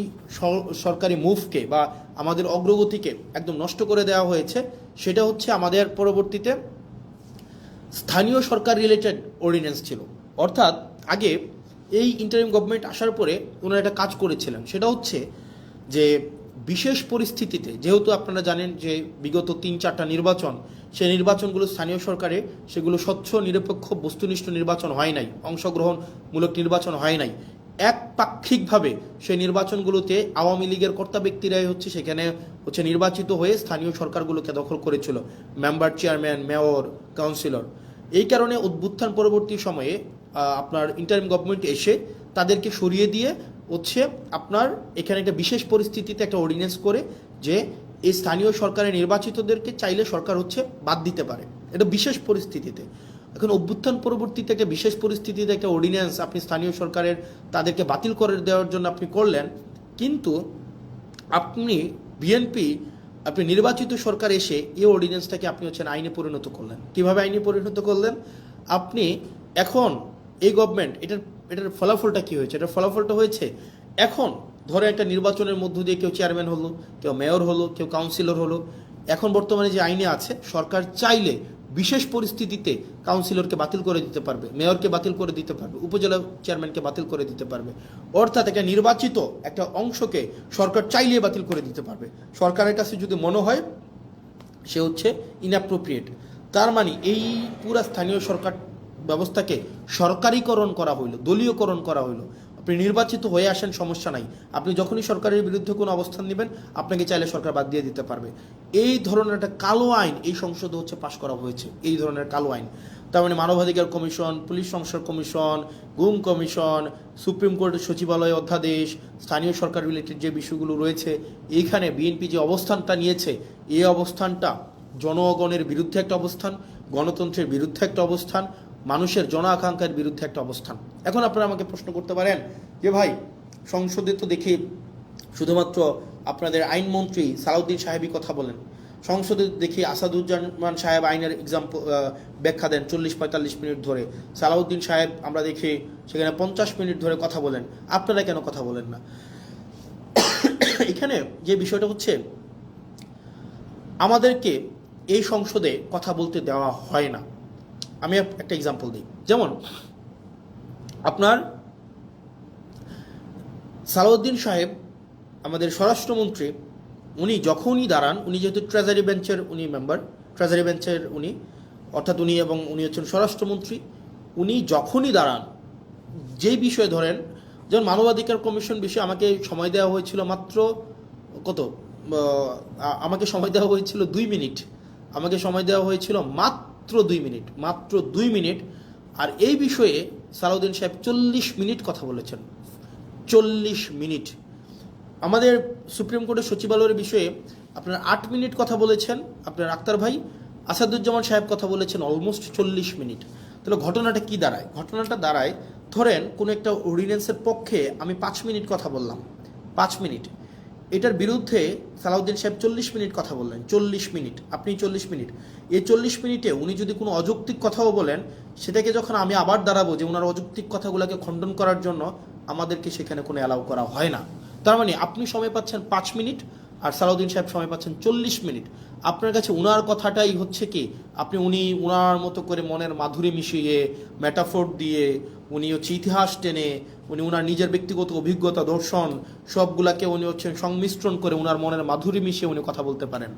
সরকারি মুভকে বা আমাদের অগ্রগতিকে একদম নষ্ট করে দেওয়া হয়েছে, সেটা আমাদের পরবর্তীতে স্থানীয় সরকার রিলেটেড অর্ডিন্যান্স ছিল। অর্থাৎ আগে এই ইন্টারিম গভর্নমেন্ট আসার পরে ওনারা একটা কাজ করেছিলেন, সেটা যে বিশেষ পরিস্থিতিতে, যেহেতু আপনারা জানেন যে বিগত 3-4টা নির্বাচন, সেই নির্বাচনগুলো স্থানীয় সরকারে সেগুলো স্বচ্ছ, নিরপেক্ষ, বস্তুনিষ্ঠ নির্বাচন হয় নাই, অংশগ্রহণমূলক নির্বাচন হয় নাই। একপাক্ষিকভাবে সেই নির্বাচনগুলোতে আওয়ামী লীগের কর্তা ব্যক্তিরাই সেখানে নির্বাচিত হয়ে স্থানীয় সরকারগুলোকে দখল করেছিল, মেম্বার, চেয়ারম্যান, মেয়র, কাউন্সিলর। এই কারণে অভ্যুত্থান পরবর্তী সময়ে আপনার ইন্টারিম গভর্নমেন্ট এসে তাদেরকে সরিয়ে দিয়ে আপনার এখানে একটা বিশেষ পরিস্থিতিতে একটা অর্ডিন্যান্স করে যে এই স্থানীয় সরকারের নির্বাচিতদেরকে চাইলে সরকার বাদ দিতে পারে, এটা বিশেষ পরিস্থিতিতে। এখন অভ্যুত্থান পরবর্তীতে একটা বিশেষ পরিস্থিতিতে একটা অর্ডিন্যান্স আপনি স্থানীয় সরকারের তাদেরকে বাতিল করে দেওয়ার জন্য আপনি করলেন, কিন্তু আপনি বিএনপি, আপনি নির্বাচিত সরকার এসে এই অর্ডিন্যান্সটাকে আপনি আইনে পরিণত করলেন। কিভাবে আইনে পরিণত করলেন? আপনি এখন এই গভর্নমেন্ট, এটার ফলাফলটা কি হয়েছে? এটার ফলাফলটা হয়েছে, এখন ধরে একটা নির্বাচনের মধ্য দিয়ে কেউ চেয়ারম্যান হলো, কেউ মেয়র হলো, কেউ কাউন্সিলর হলো। এখন বর্তমানে যে আইনে আছে, সরকার চাইলে বিশেষ পরিস্থিতিতে কাউন্সিলরকে বাতিল করে দিতে পারবে, মেয়রকে বাতিল করে দিতে পারবে, উপজেলা চেয়ারম্যানকে বাতিল করে দিতে পারবে। অর্থাৎ একটা নির্বাচিত একটা অংশকে সরকার চাইলে বাতিল করে দিতে পারবে, সরকারের কাছে যদি মনে হয় সে ইনঅ্যাপ্রোপ্রিয়েট। তার মানে এই পুরা স্থানীয় সরকার ব্যবস্থাকে সরকারিকরণ করা হইল, দলীয়করণ করা হইল। আপনি নির্বাচিত হয়ে আসেন, সমস্যা নাই, আপনি যখনই সরকারের বিরুদ্ধে কোনো অবস্থান নেবেন, আপনাকে চাইলে সরকার বাদ দিয়ে দিতে পারবে। এই ধরনের একটা কালো আইন এই সংসদে পাশ করা হয়েছে, এই ধরনের কালো আইন। তার মানে মানবাধিকার কমিশন, পুলিশ সংস্কার কমিশন, গুম কমিশন, সুপ্রিম কোর্টের সচিবালয় অধ্যাদেশ, স্থানীয় সরকার রিলেটেড যে বিষয়গুলো রয়েছে, এইখানে বিএনপি যে অবস্থানটা নিয়েছে, এই অবস্থানটা জনগণের বিরুদ্ধে একটা অবস্থান, গণতন্ত্রের বিরুদ্ধে একটা অবস্থান, মানুষের জন আকাঙ্ক্ষার বিরুদ্ধে একটা অবস্থান। এখন আপনারা আমাকে প্রশ্ন করতে পারেন যে ভাই, সংসদে তো দেখি শুধুমাত্র আপনাদের আইনমন্ত্রী সালাউদ্দিন সাহেবই কথা বলেন, সংসদে দেখি আসাদুজ্জামান সাহেব আইনের ব্যাখ্যা দেন 40-45 মিনিট ধরে, সালাউদ্দিন সাহেব আমরা দেখি সেখানে 50 মিনিট ধরে কথা বলেন, আপনারা কেন কথা বলেন না? এখানে যে বিষয়টা আমাদেরকে এই সংসদে কথা বলতে দেওয়া হয় না। আমি একটা এক্সাম্পল দিই, যেমন আপনার সালাউদ্দিন সাহেব আমাদের স্বরাষ্ট্রমন্ত্রী উনি যখনই দাঁড়ান, উনি যেহেতু ট্রেজারি বেঞ্চের উনি মেম্বার, ট্রেজারি বেঞ্চের উনি, অর্থাৎ উনি এবং উনি হচ্ছেন স্বরাষ্ট্রমন্ত্রী, উনি যখনই দাঁড়ান যেই বিষয়ে ধরেন, যেমন মানবাধিকার কমিশন বিষয়ে আমাকে সময় দেওয়া হয়েছিল মাত্র কত, আমাকে সময় দেওয়া হয়েছিল 2 মিনিট, আমাকে সময় দেওয়া হয়েছিল মাত্র 2 মিনিট, মাত্র 2 মিনিট। আর এই বিষয়ে সালাউদ্দিন সাহেব 40 মিনিট কথা বলেছেন, 40 মিনিট। আমাদের সুপ্রিম কোর্টের সচিবালয়ের বিষয়ে আপনার 8 মিনিট কথা বলেছেন আপনার আক্তার ভাই, আসাদুজ্জামান সাহেব কথা বলেছেন অলমোস্ট 40 মিনিট। তাহলে ঘটনাটা কি দাঁড়ায়? ঘটনাটা দাঁড়ায়, ধরেন কোনো একটা অর্ডিন্যান্সের পক্ষে আমি 5 মিনিট কথা বললাম, 5 মিনিট, এটার বিরুদ্ধে সালাউদ্দিন সাহেব 40 মিনিট কথা বললেন, 40 মিনিট, আপনি 40 মিনিট। এই 40 মিনিটে উনি যদি কোনো অযৌক্তিক কথাও বলেন, সেটাকে যখন আমি আবার দাঁড়াবো যে ওনার অযৌক্তিক কথাগুলোকে খণ্ডন করার জন্য, আমাদেরকে সেখানে কোনো অ্যালাউ করা হয় না। তার মানে আপনি সময় পাচ্ছেন 5 মিনিট আর সালাউদ্দিন সাহেব সময় পাচ্ছেন 40 মিনিট। আপনার কাছে উনার কথাটাই হচ্ছে কি, আপনি উনার মতো করে মনের মাধুরী মিশিয়ে, মেটাফোর দিয়ে, উনি হচ্ছে ইতিহাস টেনে, উনি উনার নিজের ব্যক্তিগত অভিজ্ঞতা, দর্শন সবগুলাকে উনি হচ্ছেন সংমিশ্রণ করে উনার মনের মাধুরী মিশিয়ে উনি কথা বলতে পারেন।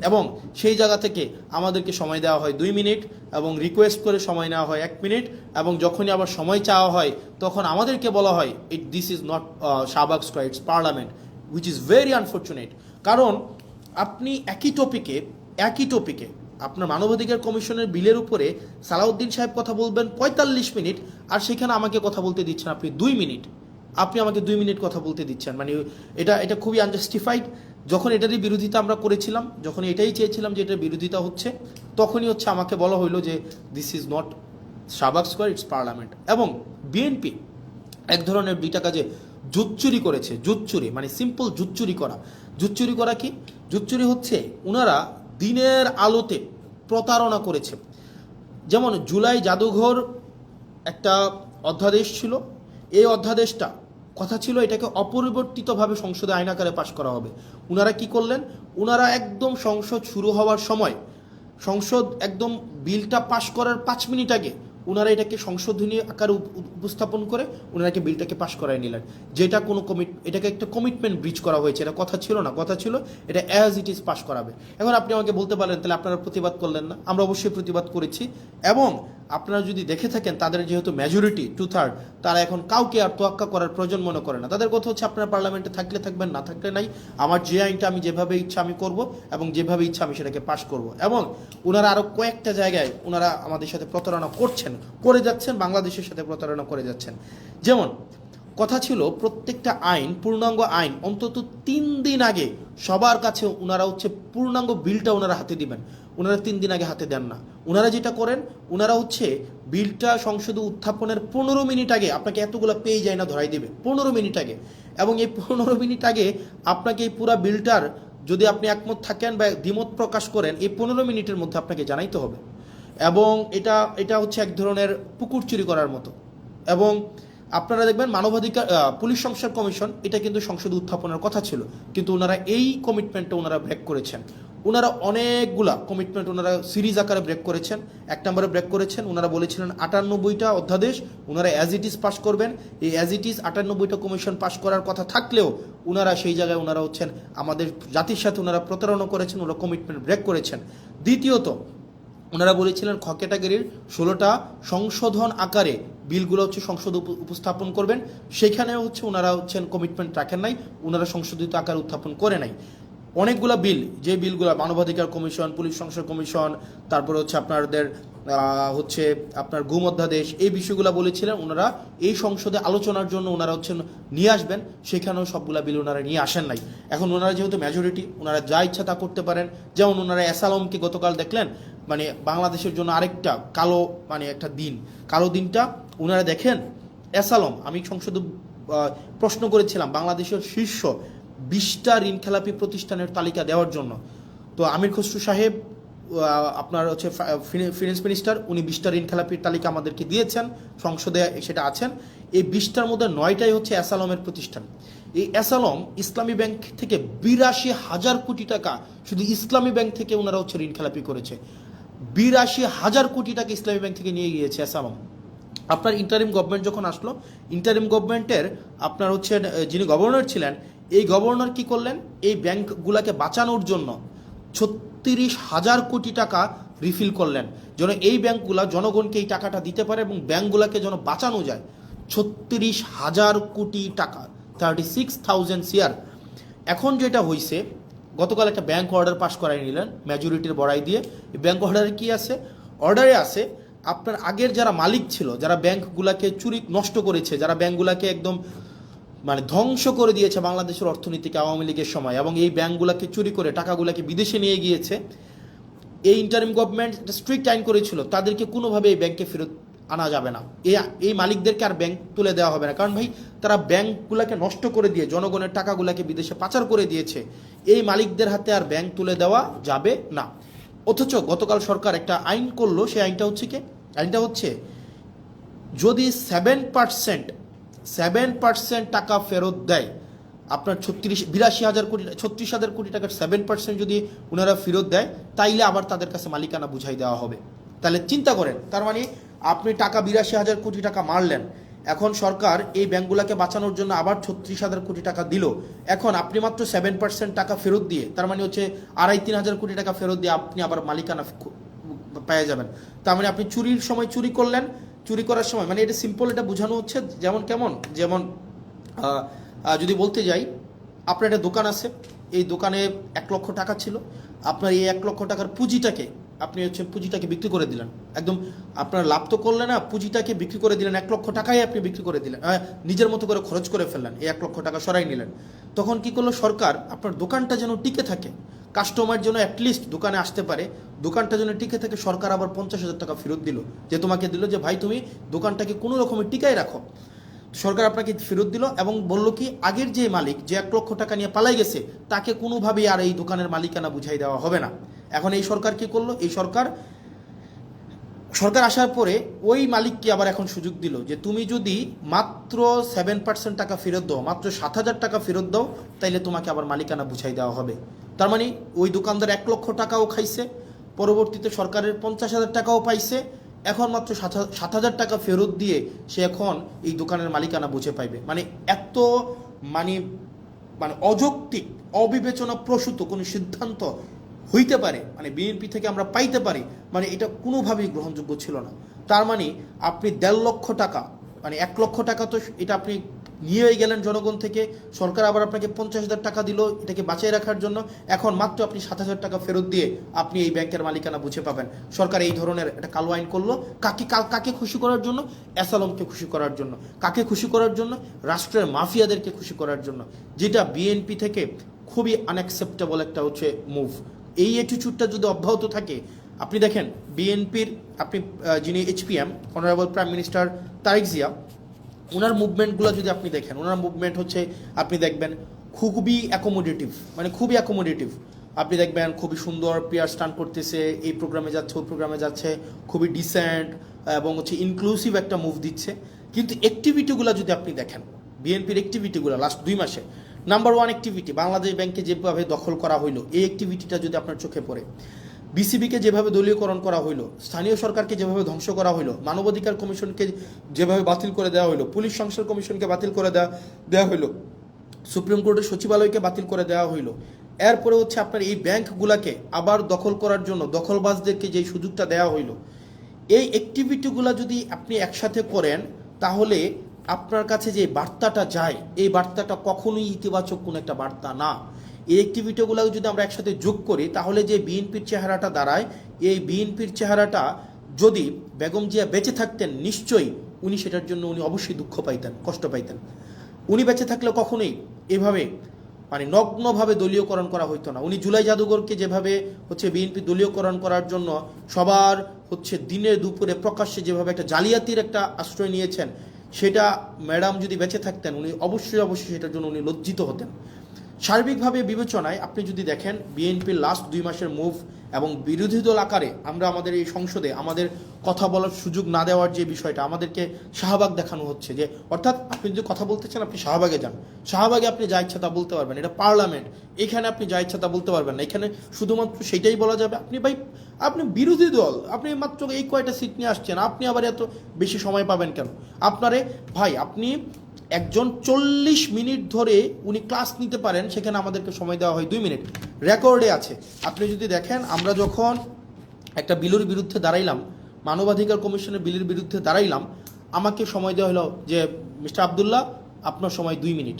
এবং সেই জায়গা থেকে আমাদেরকে সময় দেওয়া হয় 2 মিনিট এবং রিকোয়েস্ট করে সময় নেওয়া হয় 1 মিনিট, এবং যখনই আবার সময় চাওয়া হয় তখন আমাদেরকে বলা হয় this is not Shahbag square, it's parliament, which is very unfortunate. কারণ আপনি একই টপিকে আপনার মানবাধিকার কমিশনের বিলের উপরে সালাউদ্দিন সাহেব কথা বলবেন 45 মিনিট, আর সেখানে আমাকে কথা বলতে দিচ্ছেন আপনি 2 মিনিট, আপনি আমাকে 2 মিনিট কথা বলতে দিচ্ছেন। মানে এটা খুবই আনজাস্টিফাইড। যখন এটারই বিরোধিতা আমরা করেছিলাম, যখন এটাই চেয়েছিলাম যে এটার বিরোধিতা হচ্ছে, তখনই হচ্ছে আমাকে বলা হইলো যে this is not Shahbag square, it's parliament. এবং বিএনপি এক ধরনের 2টা কাজে জুচ্চুরি করেছে, জুচ্চুরি মানে সিম্পল জুচ্চুরি করা। জুচ্চুরি করা কি? জুচ্চুরি হচ্ছে ওনারা দিনের আলোতে প্রতারণা করেছে। যেমন জুলাই জাদুঘর একটা অধ্যাদেশ ছিল, এই অধ্যাদেশটা কথা ছিল এটাকে অপরিবর্তিতভাবে সংসদে আইন আকারে পাশ করা হবে। ওনারা কি করলেন? ওনারা একদম সংসদ শুরু হওয়ার সময়, সংসদ একদম বিলটা পাশ করার 5 মিনিট আগে ওনারা এটাকে সংশোধনী আকারে উপস্থাপন করে ওনারাকে বিলটাকে পাশ করায় নিলেন, যেটা কোনো এটাকে একটা কমিটমেন্ট ব্রিচ করা হয়েছে। এটা কথা ছিল না, কথা ছিল এটা অ্যাজ ইট ইজ পাশ করাবে। এখন আপনি আমাকে বলতে পারেন তাহলে আপনারা প্রতিবাদ করলেন না? আমরা অবশ্যই প্রতিবাদ করেছি, এবং আপনারা যদি দেখে থাকেন তাদের যেহেতু মেজরিটি 2/3, তারা এখন কাউকে আর তোয়াক্কা করার প্রয়োজন মনে করে না। তাদের কথা হচ্ছে আপনারা পার্লামেন্টে থাকলে থাকবেন, না থাকলে নাই, আমার যে আইনটা আমি যেভাবে ইচ্ছা আমি করব এবং যেভাবে ইচ্ছা আমি সেটাকে পাশ করব। এবং ওনারা আরও কয়েকটা জায়গায় ওনারা আমাদের সাথে প্রতারণা করে যাচ্ছেন, বাংলাদেশের সাথে প্রতারণা করে যাচ্ছেন। যেমন কথা ছিল প্রত্যেকটা আইন, পূর্ণাঙ্গ আইন অন্তত 3 দিন আগে সবার কাছে ওনারা হচ্ছে পূর্ণাঙ্গ বিলটা ওনারা হাতে দিবেন। ওনারা 3 দিন আগে হাতে দেন না। ওনারা যেটা করেন, ওনারা হচ্ছে বিলটা সংসদে উত্থাপনের 15 মিনিট আগে আপনাকে এতগুলো পেয়ে যায় না ধরাই দেবে, 15 মিনিট আগে। এবং এই 15 মিনিট আগে আপনাকে এই পুরো বিলটার যদি আপনি একমত থাকেন বা দ্বিমত প্রকাশ করেন, এই 15 মিনিটের মধ্যে আপনাকে জানাইতে হবে। এবং এটা হচ্ছে এক ধরনের পুকুর চুরি করার মতো। এবং আপনারা দেখবেন মানবাধিকার পুলিশ সংস্কার কমিশন, এটা কিন্তু সংসদে উত্থাপনের কথা ছিল, কিন্তু ওনারা এই কমিটমেন্টটা ওনারা ব্রেক করেছেন। ওনারা অনেকগুলা কমিটমেন্ট ওনারা সিরিজ আকারে ব্রেক করেছেন। 1 নম্বরে ব্রেক করেছেন, ওনারা বলেছিলেন 98টা অধ্যাদেশ ওনারা অ্যাজ ইট ইজ পাস করবেন। এই অ্যাজ ইট ইজ 98টা কমিশন পাস করার কথা থাকলেও ওনারা সেই জায়গায় ওনারা হচ্ছেন আমাদের জাতির সাথে ওনারা প্রতারণা করেছেন, ওনারা কমিটমেন্ট ব্রেক করেছেন। দ্বিতীয়ত ওনারা বলেছিলেন খ ক্যাটাগরির 16টা সংশোধন আকারে বিলগুলো হচ্ছে সংসদে উপস্থাপন করবেন, সেখানেও হচ্ছে ওনারা হচ্ছেন কমিটমেন্ট রাখেন নাই, ওনারা সংশোধিত আকারে উত্থাপন করে নাই। অনেকগুলো বিল, যে বিলগুলো মানবাধিকার কমিশন, পুলিশ সংস্কার কমিশন, তারপরে হচ্ছে আপনার গুম অধ্যাদেশ, এই বিষয়গুলো বলেছিলেন ওনারা এই সংসদে আলোচনার জন্য ওনারা হচ্ছেন নিয়ে আসবেন, সেখানেও সবগুলা বিল ওনারা নিয়ে আসেন নাই। এখন ওনারা যেহেতু মেজরিটি, ওনারা যা ইচ্ছা তা করতে পারেন। যেমন ওনারা অ্যাসালমকে গতকাল দেখলেন, মানে বাংলাদেশের জন্য আরেকটা কালো, মানে একটা দিন, কালো দিনটা ওনারা দেখেন। অ্যাসালম, আমি সংসদে প্রশ্ন করেছিলাম বাংলাদেশের শীর্ষ 20টা ঋণখেলাপি প্রতিষ্ঠানের তালিকা দেওয়ার জন্য। তো আমির খসরু সাহেব আপনার হচ্ছে ফিনান্স মিনিস্টার, উনি 20টা ঋণখেলাপির তালিকা আমাদেরকে দিয়েছেন, সংসদে সেটা আছেন। এই 20টার মধ্যে 9টাই হচ্ছে অ্যাসালমের প্রতিষ্ঠান। এই অ্যাসালম ইসলামী ব্যাংক থেকে 82,000 কোটি টাকা শুধু ইসলামী ব্যাংক থেকে ওনারা হচ্ছে ঋণখেলাপি করেছে। 82,000 কোটি টাকা ইসলামী ব্যাংক থেকে নিয়ে গিয়েছে অ্যাসালম। আপনার ইন্টারিম গভর্নমেন্ট যখন আসলো, ইন্টারিম গভর্নমেন্টের আপনার হচ্ছে যিনি গভর্নর ছিলেন, এই গভর্নর কি করলেন, এই ব্যাংকগুলোকে বাঁচানোর জন্য 36,000 কোটি টাকা রিফিল করলেন, যেন এই ব্যাংকগুলো জনগণকে এই টাকাটা দিতে পারে এবং ব্যাংকগুলোকে যেন বাঁচানো যায়। 36,000 কোটি টাকা, 36,000 CR। এখন যেটা হয়েছে, গতকাল একটা ব্যাংক অর্ডার পাস করাই নিলেন মেজরিটির বড়াই দিয়ে। এই ব্যাংক অর্ডারে কি আছে? অর্ডারে আছে আপনার আগের যারা মালিক ছিল, যারা ব্যাংকগুলোকে চুরি নষ্ট করেছে, যারা ব্যাংকগুলোকে একদম মানে ধ্বংস করে দিয়েছে বাংলাদেশের অর্থনীতিকে আওয়ামী লীগের সময়, এবং এই ব্যাংকগুলোকে চুরি করে টাকাগুলোকে বিদেশে নিয়ে গিয়েছে, এই ইন্টারিম গভর্নমেন্ট একটা স্ট্রিক্ট আইন করেছিল তাদেরকে কোনোভাবে এই ব্যাংকে ফেরত আনা যাবে না, এই মালিকদেরকে আর ব্যাংক তুলে দেওয়া হবে না। কারণ ভাই তারা ব্যাংকগুলোকে নষ্ট করে দিয়ে জনগণের টাকাগুলোকে বিদেশে পাচার করে দিয়েছে, এই মালিকদের হাতে আর ব্যাংক তুলে দেওয়া যাবে না। অথচ গতকাল সরকার একটা আইন করলো, সেই আইনটা হচ্ছে কি? আইনটা হচ্ছে যদি 7% টাকা ফেরত দেয়, আপনার 36,000 কোটি টাকার 7% যদি ওনারা ফেরত দেয়, তাইলে আবার তাদের কাছে মালিকানা বুঝাই দেওয়া হবে। তাহলে চিন্তা করেন, তার মানে আপনি টাকা 82,000 কোটি টাকা মারলেন, এখন সরকার এই ব্যাংকগুলোকে বাঁচানোর জন্য আবার 36,000 কোটি টাকা দিল, এখন আপনি মাত্র 7% টাকা ফেরত দিয়ে, তার মানে হচ্ছে 2,500-3,000 কোটি টাকা ফেরত দিয়ে আপনি আবার মালিকানা পেয়ে যাবেন। তার মানে আপনি চুরির সময় চুরি করলেন, চুরি করার সময়, মানে এটা সিম্পল, এটা বোঝানো হচ্ছে যেমন যদি বলতে যাই, আপনার একটা দোকান আছে, এই দোকানে 1 লক্ষ টাকা ছিল, আপনার এই 1 লক্ষ টাকার পুঁজিটাকে পুঁজিটাকে বিক্রি করে দিলেন, একদম আপনার লাভ তো করলেন না, পুঁজিটাকে বিক্রি করে দিলেন, 1 লক্ষ টাকাই আপনি বিক্রি করে দিলেন, নিজের মতো করে খরচ করে ফেললেন, এই 1 লক্ষ টাকা সরাই নিলেন। তখন কি করলো সরকার, আপনার দোকানটা যেন টিকে থাকে, কাস্টমার যেন অ্যাটলিস্ট দোকানে আসতে পারে, দোকানটা যেন টিকে থাকে, সরকার আবার 50,000 টাকা ফেরত দিল, যে তোমাকে দিল যে ভাই তুমি দোকানটাকে কোনো রকমের টিকায় রাখো। সরকার আপনাকে ফেরত দিল এবং বলল কি, আগের যে মালিক যে 1 লক্ষ টাকা নিয়ে পালাই গেছে, তাকে কোনোভাবেই আর এই দোকানের মালিকানা বুঝাই দেওয়া হবে না। এখন এই সরকার কি করলো, এই সরকার আসার পরে ওই মালিককে আবার এখন সুযোগ দিল যে তুমি যদি মাত্র 7% টাকা ফেরত দাও, মাত্র 7,000 টাকা ফেরত দাও, তাইলে তোমাকে আবার মালিকানা বুঝাই দেওয়া হবে। তার মানে ওই দোকানদার 1 লক্ষ টাকাও খাইছে, পরবর্তীতে সরকারের 50,000 টাকাও পাইছে, এখন মাত্র 7,000 টাকা ফেরত দিয়ে সে এখন এই দোকানের মালিকানা বুঝে পাইবে। মানে এত মানে মানে অযৌক্তিক, অবিবেচনা প্রসূত কোনো সিদ্ধান্ত হইতে পারে, মানে বিএনপি থেকে আমরা পাইতে পারি, মানে এটা কোনোভাবেই গ্রহণযোগ্য ছিল না। তার মানে আপনি 1.5 লক্ষ টাকা, মানে 1 লক্ষ টাকা তো এটা আপনি নিয়েই গেলেন জনগণ থেকে, সরকার আবার আপনাকে 50,000 টাকা দিল এটাকে বাঁচিয়ে রাখার জন্য, এখন মাত্র আপনি 7,000 টাকা ফেরত দিয়ে আপনি এই ব্যাংকের মালিকানা বুঝে পাবেন। সরকার এই ধরনের একটা কালো আইন করলো, কাকে খুশি করার জন্য? অ্যাসালমকে খুশি করার জন্য। কাকে খুশি করার জন্য? রাষ্ট্রের মাফিয়াদেরকে খুশি করার জন্য, যেটা বিএনপি থেকে খুবই আনঅ্যাকসেপ্টেবল একটা হচ্ছে মুভ। এই অ্যাটিটিউডটা যদি অব্যাহত থাকে, আপনি দেখেন বিএনপির যিনি HPM honourable prime minister Tarique Zia, ওনার মুভমেন্টগুলো যদি আপনি দেখেন, ওনার মুভমেন্ট হচ্ছে আপনি দেখবেন খুবই অ্যাকোমোডেটিভ, মানে খুবই অ্যাকোমোডেটিভ। আপনি দেখবেন খুবই সুন্দর পেয়ার স্টান করতেছে, এই প্রোগ্রামে যাচ্ছে ওই প্রোগ্রামে যাচ্ছে, খুবই ডিসেন্ট এবং হচ্ছে ইনক্লুসিভ একটা মুভ দিচ্ছে। কিন্তু অ্যাক্টিভিটিগুলো যদি আপনি দেখেন, বিএনপির অ্যাক্টিভিটিগুলো লাস্ট 2 মাসে, নাম্বার 1 অ্যাক্টিভিটি বাংলাদেশ ব্যাংকে যেভাবে দখল করা হইলো, এই অ্যাক্টিভিটিটা যদি আপনার চোখে পড়ে, বিসিবিকে যেভাবে দলীয়করণ করা হইলো, স্থানীয় সরকারকে যেভাবে ধ্বংস করা হইলো, মানবাধিকার কমিশনকে যেভাবে বাতিল করে দেওয়া হইলো, পুলিশ সংস্কার কমিশনকে বাতিল করে দেওয়া হইলো, সুপ্রিম কোর্টের সচিবালয়কে বাতিল করে দেওয়া হইলো, এরপরে হচ্ছে আপনার এই ব্যাংকগুলোকে আবার দখল করার জন্য দখলবাজদেরকে যে সুযোগটা দেওয়া হইলো, এই অ্যাক্টিভিটিগুলো যদি আপনি একসাথে করেন, তাহলে আপনার কাছে যে বার্তাটা যায়, এই বার্তাটা কখনোই ইতিবাচক কোনো একটা বার্তা না। এই অ্যাক্টিভিটিগুলো যদি আমরা একসাথে যোগ করি, তাহলে যে বিএনপির চেহারাটা দাঁড়ায়, এই বিএনপির চেহারাটা যদি বেগম জিয়া বেঁচে থাকতেন, নিশ্চয়ই উনি সেটার জন্য অবশ্যই দুঃখ পাইতেন, কষ্ট পাইতেন। উনি বেঁচে থাকলে কখনোই এভাবে মানে নগ্নভাবে দলীয়করণ করা হইতো না। উনি জুলাই জাদুঘরকে যেভাবে হচ্ছে বিএনপি দলীয়করণ করার জন্য সবার হচ্ছে দিনে দুপুরে প্রকাশ্যে যেভাবে একটা জালিয়াতির একটা আশ্রয় নিয়েছেন, সেটা ম্যাডাম যদি বেঁচে থাকতেন উনি অবশ্যই সেটার জন্য উনি লজ্জিত হতেন। সার্বিকভাবে বিবেচনায় আপনি যদি দেখেন বিএনপির লাস্ট 2 মাসের মুভ এবং বিরোধী দল আকারে আমরা আমাদের এই সংসদে আমাদের কথা বলার সুযোগ না দেওয়ার যে বিষয়টা, আমাদেরকে শাহবাগ দেখানো হচ্ছে, যে অর্থাৎ আপনি যদি কথা বলতে চান আপনি শাহবাগে যান, শাহবাগে আপনি যা ইচ্ছা তা বলতে পারবেন, এটা পার্লামেন্ট, এখানে আপনি যা ইচ্ছা তা বলতে পারবেন না, এখানে শুধুমাত্র সেটাই বলা যাবে। আপনি বিরোধী দল, আপনি মাত্র এই কয়টা সিট নিয়ে আসছেন, আপনি আবার এত বেশি সময় পাবেন কেন? ভাই আপনি একজন 40 মিনিট ধরে উনি ক্লাস নিতে পারেন, সেখানে আমাদেরকে সময় দেওয়া হয় 2 মিনিট, রেকর্ডে আছে। আপনি যদি দেখেন, আমরা যখন একটা বিলের বিরুদ্ধে দাঁড়াইলাম, মানবাধিকার কমিশনের বিলের বিরুদ্ধে দাঁড়াইলাম, আমাকে সময় দেওয়া হলো যে মিস্টার আবদুল্লাহ আপনার সময় 2 মিনিট।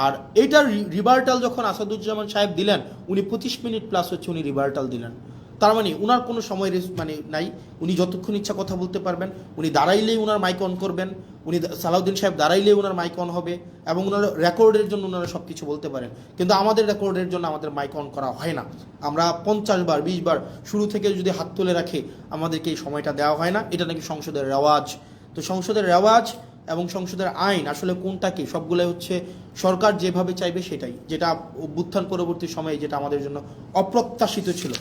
আর এইটার রিভার্টাল যখন আসাদুজ্জামান সাহেব দিলেন, উনি 25 মিনিট প্লাস হচ্ছে উনি রিভার্টাল দিলেন। তার মানে উনার কোনো সময় মানে নাই, উনি যতক্ষণ ইচ্ছা কথা বলতে পারবেন। উনি দাঁড়াইলেই উনার মাইক অন করবেন, উনি সালাউদ্দিন সাহেব দাঁড়াইলেই উনার মাইক অন হবে, এবং উনার রেকর্ডের জন্য উনারা সব কিছু বলতে পারেন। কিন্তু আমাদের রেকর্ডের জন্য আমাদের মাইক অন করা হয় না। আমরা 50 বার 20 বার শুরু থেকে যদি হাত তুলে রাখি, আমাদেরকে এই সময়টা দেওয়া হয় না। এটা নাকি সংসদের রেওয়াজ। তো সংসদের রেওয়াজ এবং সংসদের আইন আসলে কোনটা কি, সবগুলো হচ্ছে সরকার যেভাবে চাইবে সেটাই, যেটা অভ্যুত্থান পরবর্তী সময়ে যেটা আমাদের জন্য অপ্রত্যাশিত ছিল।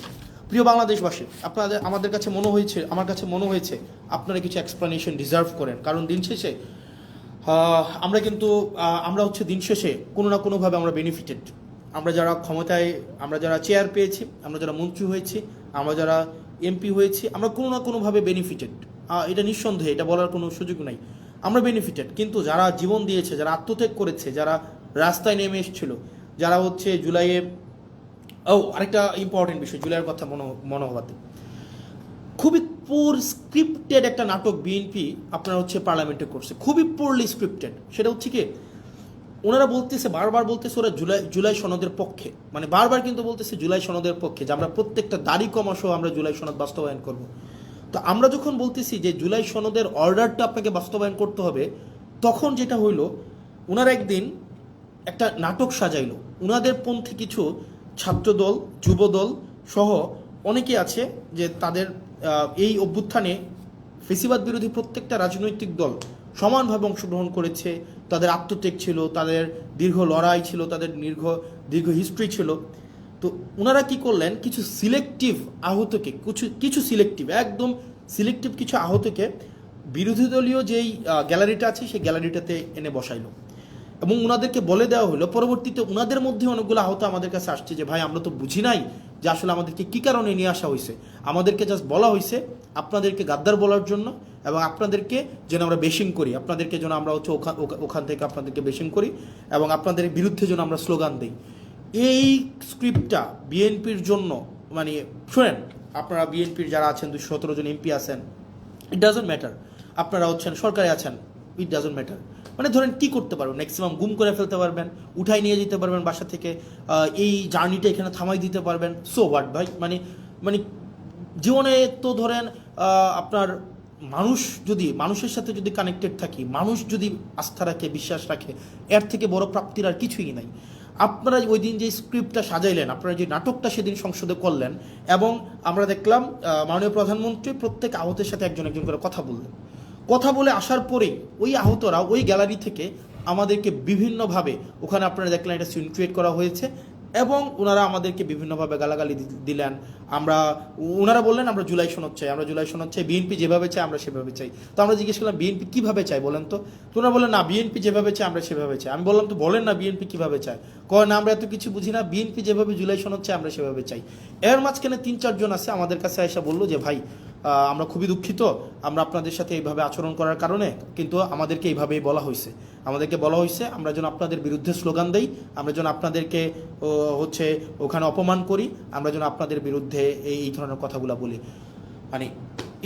প্রিয় বাংলাদেশবাসী, আপনাদের আমার কাছে মনে হয়েছে আপনারা কিছু এক্সপ্লানেশন ডিজার্ভ করেন। কারণ দিন শেষে আমরা হচ্ছে দিন শেষে কোনো না কোনোভাবে আমরা বেনিফিটেড। আমরা যারা ক্ষমতায়, আমরা যারা চেয়ার পেয়েছি, আমরা যারা মন্ত্রী হয়েছি, আমরা যারা এমপি হয়েছি, আমরা কোনো না কোনোভাবে বেনিফিটেড। এটা নিঃসন্দেহে, এটা বলার কোনো সুযোগ নাই, আমরা বেনিফিটেড। কিন্তু যারা জীবন দিয়েছে, যারা আত্মত্যাগ করেছে, যারা রাস্তায় নেমে এসেছিল, যারা হচ্ছে জুলাইয়ে, আরেকটা ইম্পর্টেন্ট বিষয়, জুলাইয়ের কথা মনে হওয়াতে, খুবই পুর স্ক্রিপ্টেড একটা নাটক বিএনপি আপনারা হচ্ছে পার্লামেন্টে করছে, খুবই পুরলি স্ক্রিপ্টেড। সেটা হচ্ছে কি, ওনারা বলতেছে, বারবার বলতেছে ওরা জুলাই সনদের পক্ষে, মানে বারবার কিন্তু বলতেছে জুলাই সনদের পক্ষে, যে আমরা প্রত্যেকটা দাড়ি কমা সহ আমরা জুলাই সনদ বাস্তবায়ন করব। তো আমরা যখন বলতেছি যে জুলাই সনদের অর্ডারটা আপনাকে বাস্তবায়ন করতে হবে, তখন যেটা হইল, ওনারা একদিন একটা নাটক সাজাইল। ওনাদের পন্থী কিছু ছাত্রদল, যুবদল সহ অনেকে আছে যে তাদের এই অভ্যুত্থানে ফেসিবাদ বিরোধী প্রত্যেকটা রাজনৈতিক দল সমানভাবে অংশগ্রহণ করেছে। তাদের আত্মত্যাগ ছিল, তাদের দীর্ঘ লড়াই ছিল, তাদের দীর্ঘ হিস্ট্রি ছিল। তো ওনারা কি করলেন, কিছু সিলেক্টিভ আহতকে, কিছু সিলেক্টিভ, একদম সিলেক্টিভ কিছু আহতকে বিরোধী দলীয় যেই গ্যালারিটা আছে সেই গ্যালারিটাতে এনে বসাইলো, এবং ওনাদেরকে বলে দেওয়া হলো, পরবর্তীতে ওনাদের মধ্যে অনেকগুলো আহত আমাদের কাছে আসছে যে ভাই আমরা তো বুঝি নাই যে আসলে আমাদেরকে কী কারণে নিয়ে আসা হয়েছে, আমাদেরকে জাস্ট বলা হয়েছে আপনাদেরকে গাদ্দার বলার জন্য, এবং আপনাদেরকে যেন আমরা বেশিং করি, আপনাদেরকে যেন আমরা হচ্ছে ওখান থেকে আপনাদেরকে বেশিং করি, এবং আপনাদের বিরুদ্ধে যেন আমরা স্লোগান দিই। এই স্ক্রিপ্টটা বিএনপির জন্য, মানে শোনেন, আপনারা বিএনপির যারা আছেন 217 জন এমপি আছেন, ইট ডাজন্ট ম্যাটার, আপনারা হচ্ছেন সরকারে আছেন, ইট ডাজন্ট ম্যাটার। মানে ধরেন কি করতে পারবেন, ম্যাক্সিমাম গুম করে ফেলতে পারবেন, উঠাই নিয়ে যেতে পারবেন বাসা থেকে, এই জার্নিটা এখানে থামাই দিতে পারবেন, সো হোয়াট ভাই। মানে জীবনে তো ধরেন আপনার মানুষের সাথে যদি কানেক্টেড থাকি, মানুষ যদি আস্থা রাখে, বিশ্বাস রাখে, এর থেকে বড় প্রাপ্তির আর কিছুই নাই। আপনারা ওই দিন যে স্ক্রিপ্টটা সাজাইলেন, আপনারা যে নাটকটা সেদিন সংসদে করলেন, এবং আমরা দেখলাম মাননীয় প্রধানমন্ত্রী প্রত্যেক আহতের সাথে একজন একজন করে কথা বলে আসার পরেই ওই আহতরা ওই গ্যালারি থেকে আমাদেরকে বিভিন্নভাবে, ওখানে আপনারা দেখলেন এটা সিন ক্রিয়েট করা হয়েছে, এবং ওনারা আমাদেরকে বিভিন্নভাবে গালাগালি দিলেন। ওনারা বললেন আমরা জুলাই সনদ চাই, বিএনপি যেভাবে চাই আমরা সেভাবে চাই। তো আমরা জিজ্ঞেস করলাম বিএনপি কীভাবে চাই বলেন তো? ওনারা বললেন না, বিএনপি যেভাবে চাই আমরা সেভাবে চাই। আমি বললাম তো বলেন না বিএনপি কীভাবে চায়? না আমরা এত কিছু বুঝি না, বিএনপি যেভাবে জুলাই সনদ চাই আমরা সেভাবে চাই। এর মাঝখানে 3-4 জন আছে আমাদের কাছে এসে বললো যে ভাই আমরা খুবই দুঃখিত, আমরা আপনাদের সাথে এইভাবে আচরণ করার কারণে, কিন্তু আমাদেরকে এইভাবেই বলা হয়েছে, আমরা যেন আপনাদের বিরুদ্ধে স্লোগান দেই, আমরা যেন আপনাদেরকে হচ্ছে ওখানে অপমান করি, আমরা যেন আপনাদের বিরুদ্ধে এই ধরনের কথাগুলো বলি। মানে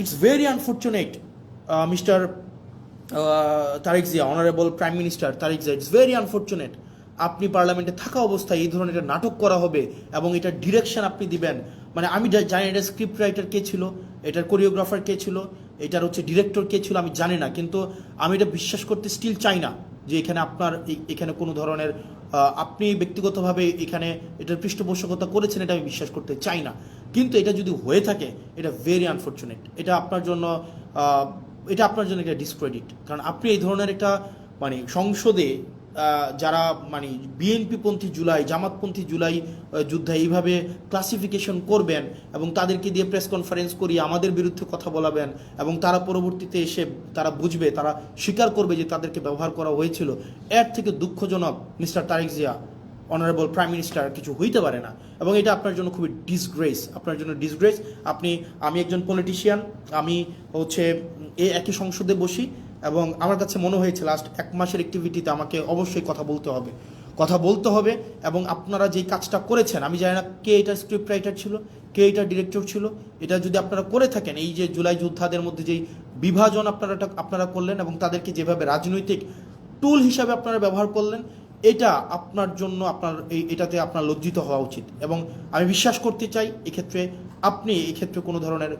it's very unfortunate mister Tarique Zia, honourable prime minister Tarique Zia, it's very unfortunate আপনি পার্লামেন্টে থাকা অবস্থায় এই ধরনের একটা নাটক করা হবে এবং এটার ডিরেকশন আপনি দিবেন। মানে আমি জানি এটার স্ক্রিপ্ট রাইটার কে ছিল, এটার কোরিওগ্রাফার কে ছিল, এটার হচ্ছে ডিরেক্টর কে ছিল, আমি জানি না, কিন্তু আমি এটা বিশ্বাস করতে স্টিল চাই না যে এখানে কোনো ধরনের আপনি ব্যক্তিগতভাবে এখানে এটার পৃষ্ঠপোষকতা করেছেন, এটা আমি বিশ্বাস করতে চাই না। কিন্তু এটা যদি হয়ে থাকে এটা ভেরি আনফর্চুনেট, এটা আপনার জন্য একটা ডিসক্রেডিট। কারণ আপনি এই ধরনের একটা মানে সংসদে যারা মানে বিএনপিপন্থী জুলাই, জামাতপন্থী জুলাই যোদ্ধা এইভাবে ক্লাসিফিকেশন করবেন এবং তাদেরকে দিয়ে প্রেস কনফারেন্স করিয়ে আমাদের বিরুদ্ধে কথা বলাবেন, এবং তারা পরবর্তীতে এসে তারা বুঝবে, তারা স্বীকার করবে যে তাদেরকে ব্যবহার করা হয়েছিল, এর থেকে দুঃখজনক mister Tarique Zia honourable prime minister কিছু হইতে পারে না। এবং এটা আপনার জন্য খুবই ডিসগ্রেস, আমি একজন পলিটিশিয়ান, আমি হচ্ছে একই সংসদে বসি, এবং আমার কাছে মনে হয়েছে লাস্ট 1 মাসের অ্যাক্টিভিটিতে আমাকে অবশ্যই কথা বলতে হবে এবং আপনারা যেই কাজটা করেছেন, আমি জানি না কে এটার স্ক্রিপ্ট রাইটার ছিল, কে এটার ডিরেক্টর ছিল, এটা যদি আপনারা করে থাকেন, এই যে জুলাই যোদ্ধাদের মধ্যে যেই বিভাজন আপনারা করলেন এবং তাদেরকে যেভাবে রাজনৈতিক টুল হিসাবে আপনারা ব্যবহার করলেন, এটা আপনার জন্য এটাতে আপনার লজ্জিত হওয়া উচিত। এবং আমি বিশ্বাস করতে চাই আপনি এই ক্ষেত্রে কোনো ধরনের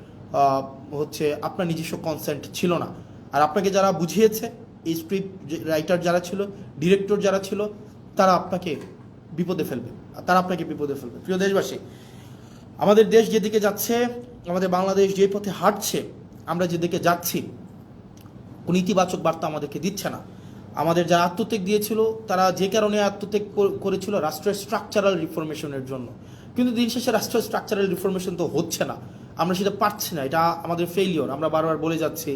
আপনার নিজস্ব কনসেন্ট ছিল না। আর আপনাকে যারা বুঝিয়েছে, এই স্ক্রিপ্ট রাইটার যারা ছিল, ডিরেক্টর যারা ছিল, তারা আপনাকে বিপদে ফেলবে। প্রিয় দেশবাসী, আমাদের দেশ যেদিকে যাচ্ছে, আমাদের বাংলাদেশ যে পথে হাঁটছে, আমরা যেদিকে যাচ্ছি, কোনো ইতিবাচক বার্তা আমাদেরকে দিচ্ছে না। আমাদের যারা আত্মত্যাগ দিয়েছিল, তারা যে কারণে আত্মত্যাগ করেছিল, রাষ্ট্রের স্ট্রাকচারাল রিফরমেশনের জন্য। কিন্তু দিন শেষে রাষ্ট্রের স্ট্রাকচারাল রিফরমেশন তো হচ্ছে না, আমরা সেটা পারছি না, এটা আমাদের ফেইলিওর, আমরা বারবার বলে যাচ্ছি।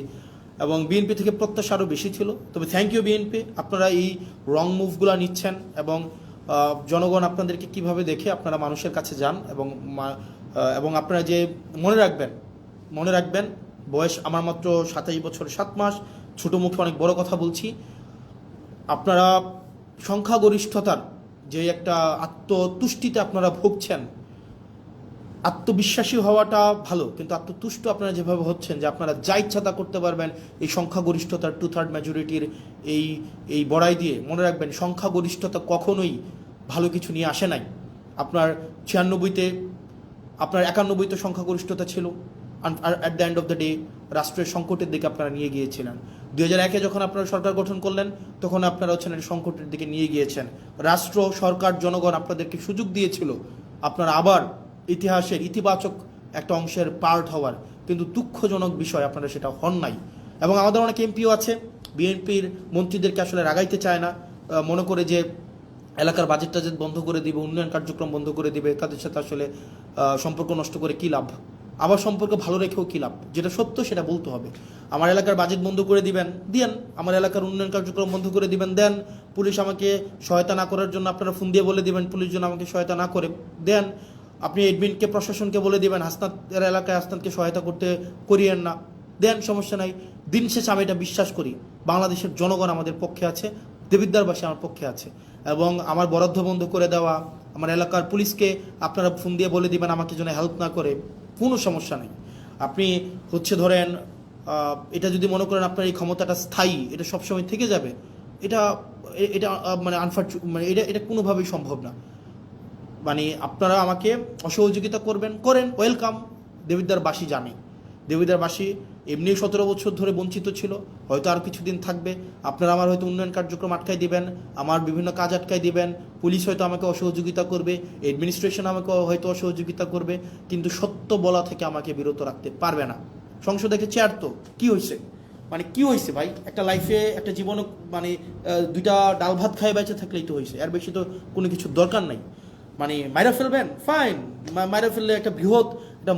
এবং বিএনপি থেকে প্রত্যাশা আরও বেশি ছিল। তবে থ্যাংক ইউ বিএনপি, আপনারা এই রং মুভগুলো নিচ্ছেন এবং জনগণ আপনাদেরকে কিভাবে দেখে আপনারা মানুষের কাছে যান। এবং আপনারা যে মনে রাখবেন, বয়স আমার মাত্র 27 বছর 7 মাস, ছোটো মুখে অনেক বড় কথা বলছি। আপনারা সংখ্যাগরিষ্ঠতার যে একটা আত্মতুষ্টিতে আপনারা ভুগছেন, আত্মবিশ্বাসী হওয়াটা ভালো, কিন্তু আত্মতুষ্ট আপনারা যেভাবে হচ্ছেন যে আপনারা যা ইচ্ছা তা করতে পারবেন এই সংখ্যাগরিষ্ঠতার 2/3 মেজরিটির এই বড়াই দিয়ে, মনে রাখবেন সংখ্যাগরিষ্ঠতা কখনোই ভালো কিছু নিয়ে আসে নাই। আপনার 96-তে, আপনার 91-তে সংখ্যাগরিষ্ঠতা ছিল, আর at the end of the day রাষ্ট্রের সংকটের দিকে আপনারা নিয়ে গিয়েছিলেন। 2001-এ যখন আপনারা সরকার গঠন করলেন, তখন আপনারা হচ্ছেন সংকটের দিকে নিয়ে গিয়েছেন। রাষ্ট্র, সরকার, জনগণ আপনাদেরকে সুযোগ দিয়েছিল আপনারা আবার ইতিহাসের ইতিবাচক একটা অংশের পার্ট হওয়ার, কিন্তু দুঃখজনক বিষয় আপনারা সেটা হন নাই। এবং আমাদের অনেক এমপিও আছে, বিএনপির মন্ত্রীদেরকে আসলে রাগাইতে চায় না, মনে করে যে এলাকার বাজেট টাজেট বন্ধ করে দিবে, উন্নয়ন কার্যক্রম বন্ধ করে দিবে, তাদের সাথে আসলে সম্পর্ক নষ্ট করে কী লাভ, আবার সম্পর্ক ভালো রেখেও কী লাভ। যেটা সত্য সেটা বলতে হবে। আমার এলাকার বাজেট বন্ধ করে দিবেন, দেন। আমার এলাকার উন্নয়ন কার্যক্রম বন্ধ করে দিবেন, দেন। পুলিশ আমাকে সহায়তা না করার জন্য আপনারা ফোন দিয়ে বলে দিবেন পুলিশ যেন আমাকে সহায়তা না করে, দেন। আপনি এডমিনকে, প্রশাসনকে বলে দিবেন হাসনাতের এলাকায় হাসনাতকে সহায়তা করিয়েন না, দেন, সমস্যা নাই। দিন শেষে আমি এটা বিশ্বাস করি, বাংলাদেশের জনগণ আমাদের পক্ষে আছে, দেবিদ্বারবাসী আমার পক্ষে আছে। এবং আমার বরাদ্দ বন্ধ করে দেওয়া, আমার এলাকার পুলিশকে আপনারা ফোন দিয়ে বলে দিবেন আমাকে যেন হেল্প না করে, কোনো সমস্যা নেই। আপনি ধরেন এটা যদি মনে করেন আপনার এই ক্ষমতাটা স্থায়ী, এটা সবসময় থেকে যাবে, এটা মানে এটা কোনোভাবেই সম্ভব না। মানে আপনারা আমাকে অসহযোগিতা করেন, ওয়েলকাম। দেবিদ্বারবাসী জানে, দেবিদ্বারবাসী এমনি 17 বছর ধরে বঞ্চিত ছিল, হয়তো আর কিছুদিন থাকবে। আপনারা আমার হয়তো উন্নয়ন কার্যক্রম আটকাই দিবেন, আমার বিভিন্ন কাজ আটকাই দিবেন, পুলিশ হয়তো আমাকে অসহযোগিতা করবে, অ্যাডমিনিস্ট্রেশন আমাকে হয়তো অসহযোগিতা করবে, কিন্তু সত্য বলা থেকে আমাকে বিরত রাখতে পারবে না। সংসদে একটা চেয়ার তো কী হয়েছে ভাই, একটা লাইফে, একটা জীবনে, মানে 2টা ডাল ভাত খায় বেঁচে থাকলেই তো হয়েছে, এর বেশি তো কোনো কিছুর দরকার নাই। মানে মাইরা ফেলবেন, ফাইন, মাইরা ফেললে একটা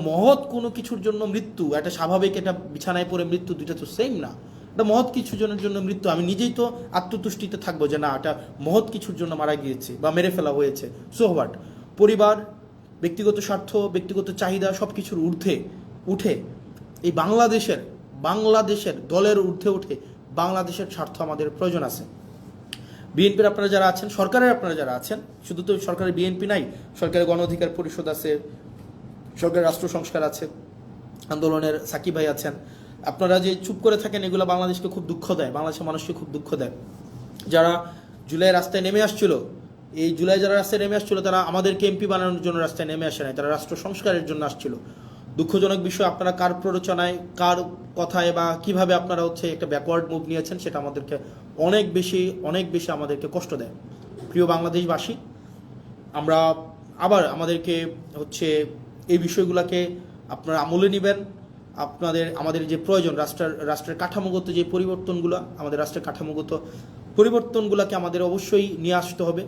মহৎ কোনো কিছুর জন্য মৃত্যু, একটা স্বাভাবিক একটা বিছানায় পড়ে মৃত্যু, দুইটা তো সেম না। একটা মহৎ কিছুর জন্য মৃত্যু, আমি নিজেই তো আত্মতুষ্টিতে থাকবো যে না, একটা মহৎ কিছুর জন্য মারা গিয়েছে বা মেরে ফেলা হয়েছে, সো হোয়াট। পরিবার, ব্যক্তিগত স্বার্থ, ব্যক্তিগত চাহিদা সব কিছুর ঊর্ধ্বে উঠে এই বাংলাদেশের দলের ঊর্ধ্বে উঠে বাংলাদেশের স্বার্থ আমাদের প্রয়োজন আছে। বিএনপির আপনারা যারা আছেন, সরকারের আপনারা যারা আছেন, শুধু তো সরকারের বিএনপি নাই, সরকারের গণ অধিকার পরিষদ আছে, সরকারের রাষ্ট্র সংস্কার আছে, আন্দোলনের সাকিব ভাই আছেন। আপনারা যে চুপ করে থাকেন, এগুলো বাংলাদেশকে খুব দুঃখ দেয়, বাংলাদেশের মানুষকে খুব দুঃখ দেয়। যারা জুলাই রাস্তায় নেমে আসছিল, এই জুলাই যারা রাস্তায় নেমে আসছিল, তারা আমাদেরকে এমপি বানানোর জন্য রাস্তায় নেমে আসে নাই, তারা রাষ্ট্র সংস্কারের জন্য আসছিল। দুঃখজনক বিষয়, আপনারা কার প্ররোচনায়, কার কথায় বা কিভাবে আপনারা একটা ব্যাকওয়ার্ড মুভ নিয়েছেন, সেটা আমাদেরকে অনেক বেশি আমাদেরকে কষ্ট দেয়। প্রিয় বাংলাদেশবাসী, আমরা আবার আমাদেরকে এই বিষয়গুলোকে আপনারা আমলে নেবেন। আমাদের যে প্রয়োজন, রাষ্ট্রের কাঠামোগত যে পরিবর্তনগুলো, আমাদের রাষ্ট্রের কাঠামোগত পরিবর্তনগুলোকে আমাদের অবশ্যই নিয়ে আসতে হবে।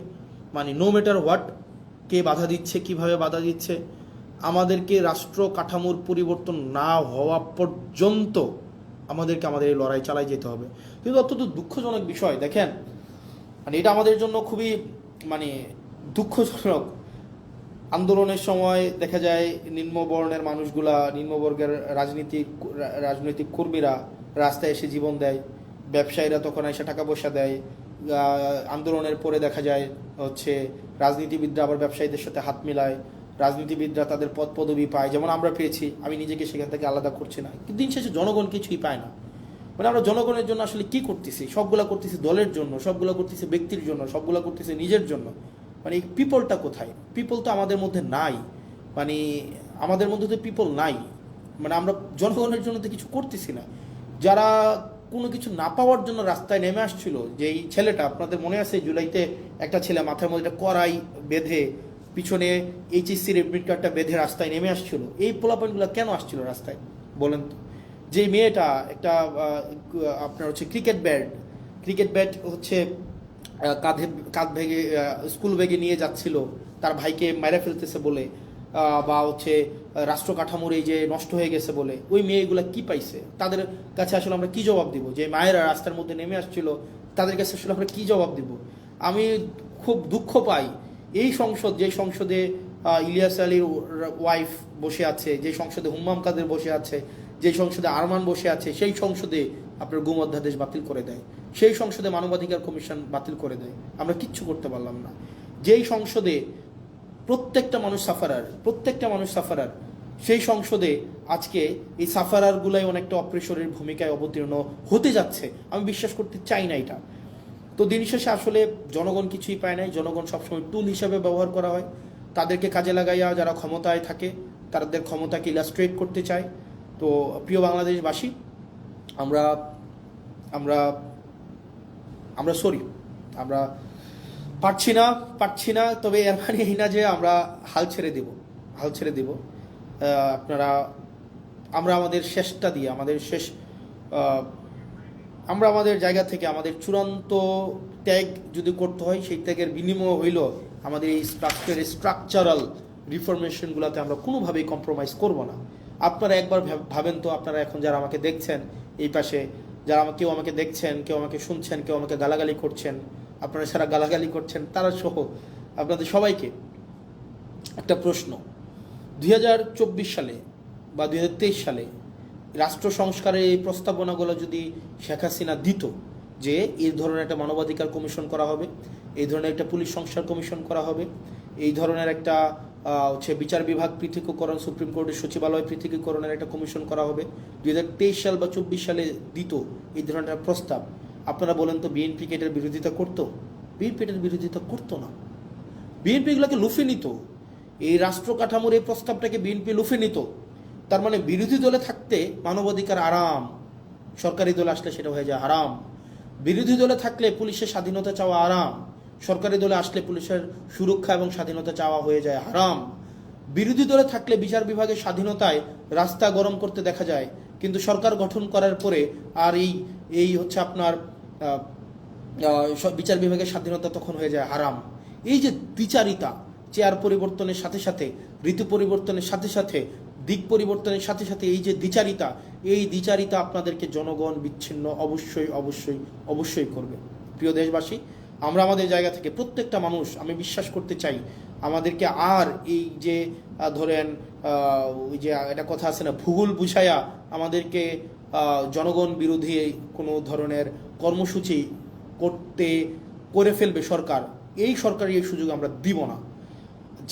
মানে নো ম্যাটার হোয়াট, কে বাধা দিচ্ছে, কিভাবে বাধা দিচ্ছে, আমাদেরকে রাষ্ট্র কাঠামোর পরিবর্তন না হওয়া পর্যন্ত আমাদের এই লড়াই চালাই যেতে হবে। কিন্তু অত্যন্ত দুঃখজনক বিষয়, দেখেন, মানে এটা আমাদের জন্য খুবই দুঃখজনক। আন্দোলনের সময় দেখা যায় নিম্নবর্ণের মানুষগুলা, নিম্নবর্গের রাজনৈতিক কর্মীরা রাস্তায় এসে জীবন দেয়, ব্যবসায়ীরা তখন এসে টাকা পয়সা দেয়, আন্দোলনের পরে দেখা যায় হচ্ছে রাজনীতিবিদরা আবার ব্যবসায়ীদের সাথে হাত মিলায়, রাজনীতিবিদরা তাদের পদ পদবি পায়, যেমন আমরা পেয়েছি। আমি নিজেকে সেখান থেকে আলাদা করছি না, কিন্তু দিন শেষে জনগণ কিছুই পায় না। মানে আমরা জনগণের জন্য আসলে কি করতেছি? সবগুলা করতেছি দলের জন্য, সবগুলা করতেছি ব্যক্তির জন্য, সবগুলা করতেছি নিজের জন্য। মানে এই পিপলটা কোথায়? পিপল তো আমাদের মধ্যে নাই, মানে আমাদের মধ্যে তো পিপল নাই। মানে আমরা জনগণের জন্য তো কিছু করতেছি না। যারা কোনো কিছু না পাওয়ার জন্য রাস্তায় নেমে আসছিল, যে এই ছেলেটা, আপনাদের মনে আছে জুলাইতে একটা ছেলে মাথার মধ্যে একটা কড়াই বেঁধে পিছনে এইচএসসির এডমিট কার্ডটা বেঁধে রাস্তায় নেমে আসছিল, এই পোলাপয়েন্টগুলো কেন আসছিল রাস্তায় বলেন তো? যে মেয়েটা একটা আপনার হচ্ছে ক্রিকেট ব্যাট হচ্ছে কাঁধ ভেঙে স্কুল ব্যাগে নিয়ে যাচ্ছিল, তার ভাইকে মেরে ফেলতেছে বলে, বা হচ্ছে রাষ্ট্র কাঠামোর এই যে নষ্ট হয়ে গেছে বলে, ওই মেয়েগুলা কি পাইছে? তাদের কাছে আসলে আমরা কি জবাব দিব? যে মায়েরা রাস্তার মধ্যে নেমে আসছিল, তাদের কাছে আসলে আমরা কি জবাব দিব? আমি খুব দুঃখ পাই এই সংসদ, যে সংসদে ইলিয়াস আলীর ওয়াইফ বসে আছে, যে সংসদে হুম্মাম কাদের বসে আছে, যে সংসদে আরমান বসে আছে, সেই সংসদে আপনার গুম অধ্যাদেশ বাতিল করে দেয়, সেই সংসদে মানবাধিকার কমিশন বাতিল করে দেয়। আমরা কিচ্ছু করতে পারলাম না। যেই সংসদে প্রত্যেকটা মানুষ সাফারার, সেই সংসদে আজকে এই সাফারারগুলাই অনেকটা অপ্রেশরের ভূমিকায় অবতীর্ণ হতে যাচ্ছে। আমি বিশ্বাস করতে চাই না এটা। তো দিন শেষে আসলে জনগণ কিছুই পায় নাই, জনগণ সবসময় টুল হিসাবে ব্যবহার করা হয়। তাদেরকে কাজে লাগাইয়া যারা ক্ষমতায় থাকে তাদের ক্ষমতাকে ইলাস্ট্রেট করতে চায়। তো প্রিয় বাংলাদেশবাসী, আমরা আমরা আমরা সরি, আমরা পারছি না। তবে এর মানে এই না যে আমরা হাল ছেড়ে দেব। আমরা আমাদের শেষটা দিয়ে, আমরা আমাদের জায়গা থেকে আমাদের চূড়ান্ত ত্যাগ যদি করতে হয়, সেই ত্যাগের বিনিময় হইল আমাদের এই স্ট্রাকচারাল রিফরমেশনগুলোতে আমরা কোনোভাবেই কম্প্রোমাইজ করব না। আপনারা একবার ভাবেন তো, আপনারা এখন যারা আমাকে দেখছেন এই পাশে, যারা কেউ আমাকে দেখছেন, কেউ আমাকে শুনছেন, কেউ আমাকে গালাগালি করছেন, আপনারা যারা গালাগালি করছেন তারা সহ আপনাদের সবাইকে একটা প্রশ্ন। 2024 সালে বা 2023 সালে রাষ্ট্র সংস্কারের এই প্রস্তাবনাগুলো যদি শেখ হাসিনা দিত, যে এই ধরনের একটা মানবাধিকার কমিশন করা হবে, এই ধরনের একটা পুলিশ সংস্কার কমিশন করা হবে, এই ধরনের একটা হচ্ছে বিচার বিভাগ পৃথকীকরণ, সুপ্রিম কোর্টের সচিবালয় পৃথকীকরণের একটা কমিশন করা হবে, 2023 সাল বা 24 সালে দিত এই ধরনের প্রস্তাব, আপনারা বলেন তো বিএনপি এটার বিরোধিতা করতো? বিএনপি এটার বিরোধিতা করতো না। বিএনপি এগুলোকে লুফে নিত, এই রাষ্ট্র কাঠামোর এই প্রস্তাবটাকে বিএনপি লুফে নিত। তার মানে বিরোধী দলে থাকতে মানবাধিকার আরাম, সরকারি দলে আসলে সেটা হয়ে যায় হারাম। বিরোধী দলে থাকলে পুলিশের স্বাধীনতা চাওয়া আরাম, সরকারি দলে আসলে পুলিশের সুরক্ষা এবং স্বাধীনতা চাওয়া হয়ে যায় হারাম। বিরোধী দলে থাকলে বিচার বিভাগের স্বাধীনতায় রাস্তা গরম করতে দেখা যায়, কিন্তু সরকার গঠন করার পরে আর এই হচ্ছে আপনার বিচার বিভাগের স্বাধীনতা তখন হয়ে যায় হারাম। এই যে দ্বিচারিতা, চেয়ার পরিবর্তনের সাথে সাথে, ঋতু পরিবর্তনের সাথে সাথে, দিক পরিবর্তনের সাথে সাথে এই যে দ্বিচারিতা আপনাদেরকে জনগণ বিচ্ছিন্ন অবশ্যই করবে। প্রিয় দেশবাসী, আমরা আমাদের জায়গা থেকে প্রত্যেকটা মানুষ, আমি বিশ্বাস করতে চাই আমাদেরকে আর এই যে ধরেন ওই যে একটা কথা আছে না, ভূগোল বুঝায়া আমাদেরকে জনগণ বিরোধী কোনো ধরনের কর্মসূচি করে ফেলবে সরকার, এই সরকারি এই সুযোগ আমরা দিব না।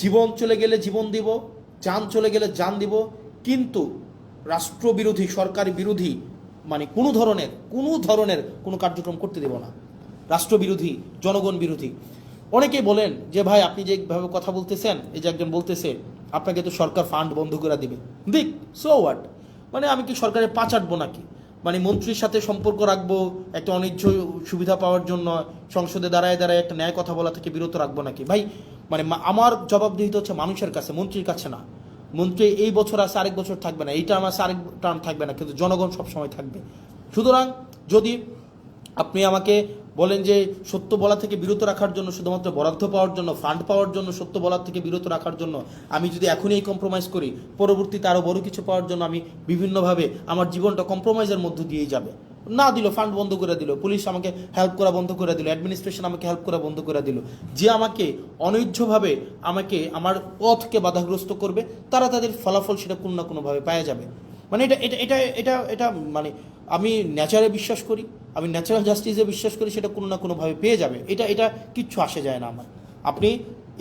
জীবন চলে গেলে জীবন দিব, যান চলে গেলে যান দিব, কিন্তু রাষ্ট্রবিরোধী, সরকারি বিরোধী মানে কোনো ধরনের কোনো কার্যক্রম করতে দেব না। রাষ্ট্রবিরোধী, জনগণ বিরোধী। অনেকেই বলেন যে ভাই আপনি যেভাবে কথা বলতেছেন, এই যে একজন বলতেছে আপনাকে তো সরকার ফান্ড বন্ধ করে দিবে, দেখ সো হোয়াট, মানে আমি কি সরকারের পা চাটবো নাকি? মানে মন্ত্রীর সাথে সম্পর্ক রাখবো একটা অনিচ্ছ সুবিধা পাওয়ার জন্য, সংসদে দাঁড়ায় একটা ন্যায় কথা বলা থেকে বিরত রাখবো নাকি? ভাই মানে আমার জবাবদিহিতা হচ্ছে মানুষের কাছে, মন্ত্রীর কাছে না। মন্ত্রী এই বছর আছে, আরেক বছর থাকবে না, এই টার্ম আছে, আরেক টার্ম থাকবে না, কিন্তু জনগণ সবসময় থাকবে। সুতরাং যদি আপনি আমাকে বলেন যে সত্য বলা থেকে বিরত রাখার জন্য, শুধুমাত্র বরাদ্দ পাওয়ার জন্য, ফান্ড পাওয়ার জন্য, সত্য বলার থেকে বিরত রাখার জন্য আমি যদি এখনই এই কম্প্রোমাইজ করি, পরবর্তীতে আরও বড় কিছু পাওয়ার জন্য আমি বিভিন্নভাবে আমার জীবনটা কম্প্রোমাইজের মধ্য দিয়েই যাবে। না দিল, ফান্ড বন্ধ করে দিল, পুলিশ আমাকে হেল্প করা বন্ধ করে দিল, অ্যাডমিনিস্ট্রেশন আমাকে হেল্প করা বন্ধ করে দিল, যে আমাকে অনৈধ্যভাবে আমাকে আমার পথকে বাধাগ্রস্ত করবে, তারা তাদের ফলাফল সেটা কোনো না কোনোভাবে পাওয়া যাবে। মানে এটা এটা এটা এটা এটা মানে আমি ন্যাচারে বিশ্বাস করি, আমি ন্যাচারাল জাস্টিসে বিশ্বাস করি, সেটা কোনো না কোনোভাবে পেয়ে যাবে। এটা এটা কিচ্ছু আসে যায় না আমার। আপনি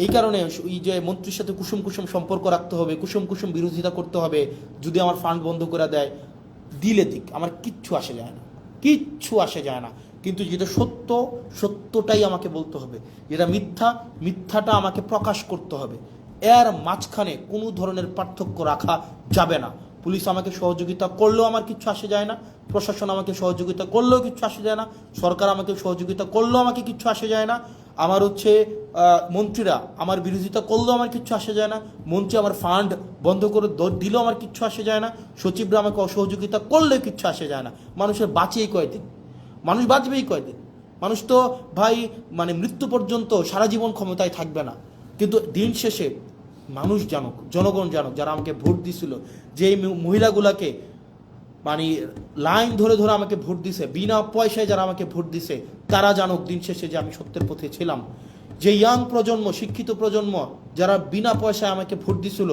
এই কারণে এই যে মন্ত্রীর সাথে কুসুম কুসুম সম্পর্ক রাখতে হবে, কুসুম কুসুম বিরোধিতা করতে হবে, যদি আমার ফান্ড বন্ধ করে দেয় দিলে দিক, আমার কিচ্ছু আসে যায় না, কিচ্ছু আসে যায় না। কিন্তু যেটা সত্য, সত্যটাই আমাকে বলতে হবে, যেটা মিথ্যা, মিথ্যাটা আমাকে প্রকাশ করতে হবে। এর মাঝখানে কোনো ধরনের পার্থক্য রাখা যাবে না। পুলিশ আমাকে সহযোগিতা করলেও আমার কিচ্ছু আসে যায় না, প্রশাসন আমাকে সহযোগিতা করলেও কিচ্ছু আসে যায় না, সরকার আমাকে সহযোগিতা করলেও আমাকে কিচ্ছু আসে যায় না, আমার হচ্ছে মন্ত্রীরা আমার বিরোধিতা করলেও আমার কিচ্ছু আসে যায় না, মন্ত্রী আমার ফান্ড বন্ধ করে দিলেও আমার কিচ্ছু আসে যায় না, সচিবরা আমাকে অসহযোগিতা করলেও কিচ্ছু আসে যায় না। মানুষের বাঁচেই কয়দিন, মানুষ বাঁচবেই কয়দিন, মানুষ তো ভাই মানে মৃত্যু পর্যন্ত সারা জীবন ক্ষমতায় থাকবে না। কিন্তু দিন শেষে মানুষ জানুক, জনগণ জানুক, যারা আমাকে ভোট দিছিল, যে মহিলাগুলাকে মানে লাইন ধরে ধরে আমাকে ভোট দিছে, বিনা পয়সায় যারা আমাকে ভোট দিছে, তারা জানুক দিন শেষে যে আমি সত্যের পথে ছিলাম। যে ইয়াং প্রজন্ম, শিক্ষিত প্রজন্ম যারা বিনা পয়সায় আমাকে ভোট দিছিল,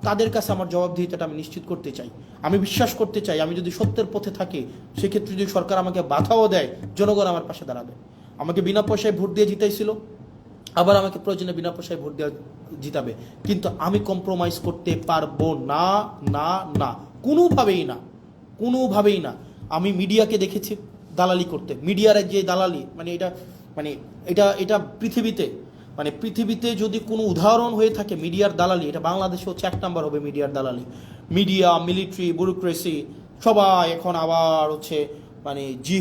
তাদের কাছে আমার জবাবদিহিতাটা আমি নিশ্চিত করতে চাই। আমি বিশ্বাস করতে চাই, আমি যদি সত্যের পথে থাকি, সেক্ষেত্রে যদি সরকার আমাকে বাধাও দেয়, জনগণ আমার পাশে দাঁড়াবে। আমাকে বিনা পয়সায় ভোট দিয়ে জিতাইছিল, আবার আমাকে প্রয়োজনে বিনা পয়সায় ভোট দেওয়া জিতাবে, কিন্তু আমি কম্প্রোমাইজ করতে পারবো না, না না, কোনোভাবেই না, কোনোভাবেই না। আমি মিডিয়াকে দেখেছি দালালি করতে, মিডিয়ার যে দালালি, মানে এটা মানে এটা এটা পৃথিবীতে মানে পৃথিবীতে যদি কোনো উদাহরণ হয়ে থাকে মিডিয়ার দালালি, এটা বাংলাদেশে হচ্ছে 1 নাম্বার হবে মিডিয়ার দালালি। মিডিয়া, মিলিটারি, ব্যুরোক্রেসি সবাই এখন আবার হচ্ছে মানে জি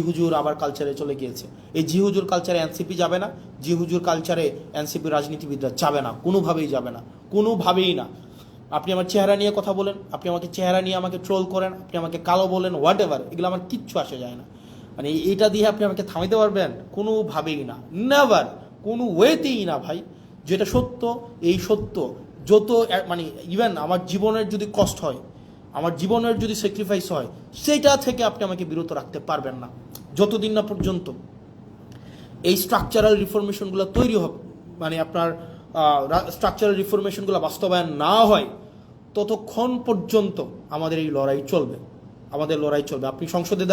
হুজুর আবার কালচারে চলে গিয়েছে। এই জি হুজুর কালচারে এনসিপি যাবে না, জি হুজুর কালচারে এনসিপি রাজনীতিবিদরা যাবে না, কোনোভাবেই যাবে না, কোনোভাবেই না। আপনি আমার চেহারা নিয়ে কথা বলেন, আপনি আমাকে চেহারা নিয়ে আমাকে ট্রোল করেন, আপনি আমাকে কালো বলেন, হোয়াট এভার, এগুলো আমার কিচ্ছু আসে যায় না। মানে এটা দিয়ে আপনি আমাকে থামাইতে পারবেন? কোনোভাবেই না, নেভার, কোনো ওয়েতেই না ভাই। যেটা সত্য, এই সত্য, যত মানে ইভেন আমার জীবনের যদি কষ্ট হয়, আমার জীবনের যদি স্যাক্রিফাইস হয়, সেইটা থেকে আপনি আমাকে বিরত রাখতে পারবেন না, যতদিন না পর্যন্ত এই স্ট্রাকচারাল রিফরমেশনগুলো তৈরি হবে, মানে আপনার স্ট্রাকচারাল রিফরমেশনগুলো বাস্তবায়ন না হয়, ততক্ষণ পর্যন্ত আমাদের এই লড়াই চলবে, আমাদের লড়াই চলবে। আপনি সংসদে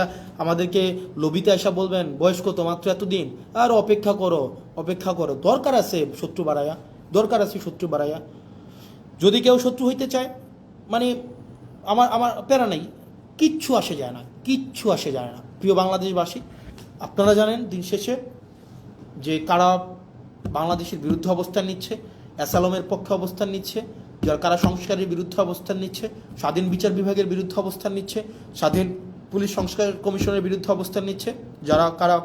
আমাদেরকে লবিতে আসা বলবেন বয়স কত, মাত্র এতদিন, আর অপেক্ষা করো, অপেক্ষা করো, দরকার আছে শত্রু বাড়াইয়া, দরকার আছে শত্রু বাড়াইয়া। যদি কেউ শত্রু হইতে চায়, মানে আমার আমার প্যারা নেই, কিচ্ছু আসে যায় না, কিচ্ছু আসে যায় না। প্রিয় বাংলাদেশবাসী, আপনারা জানেন দিন শেষে যে কারা বাংলাদেশের বিরুদ্ধে অবস্থান নিচ্ছে, অ্যাসালমের পক্ষে অবস্থান নিচ্ছে, যারা কারা সংস্কারের বিরুদ্ধে অবস্থান নিচ্ছে, স্বাধীন বিচার বিভাগের বিরুদ্ধে অবস্থান নিচ্ছে, স্বাধীন পুলিশ সংস্কার কমিশনের বিরুদ্ধে অবস্থান নিচ্ছে, যারা কারা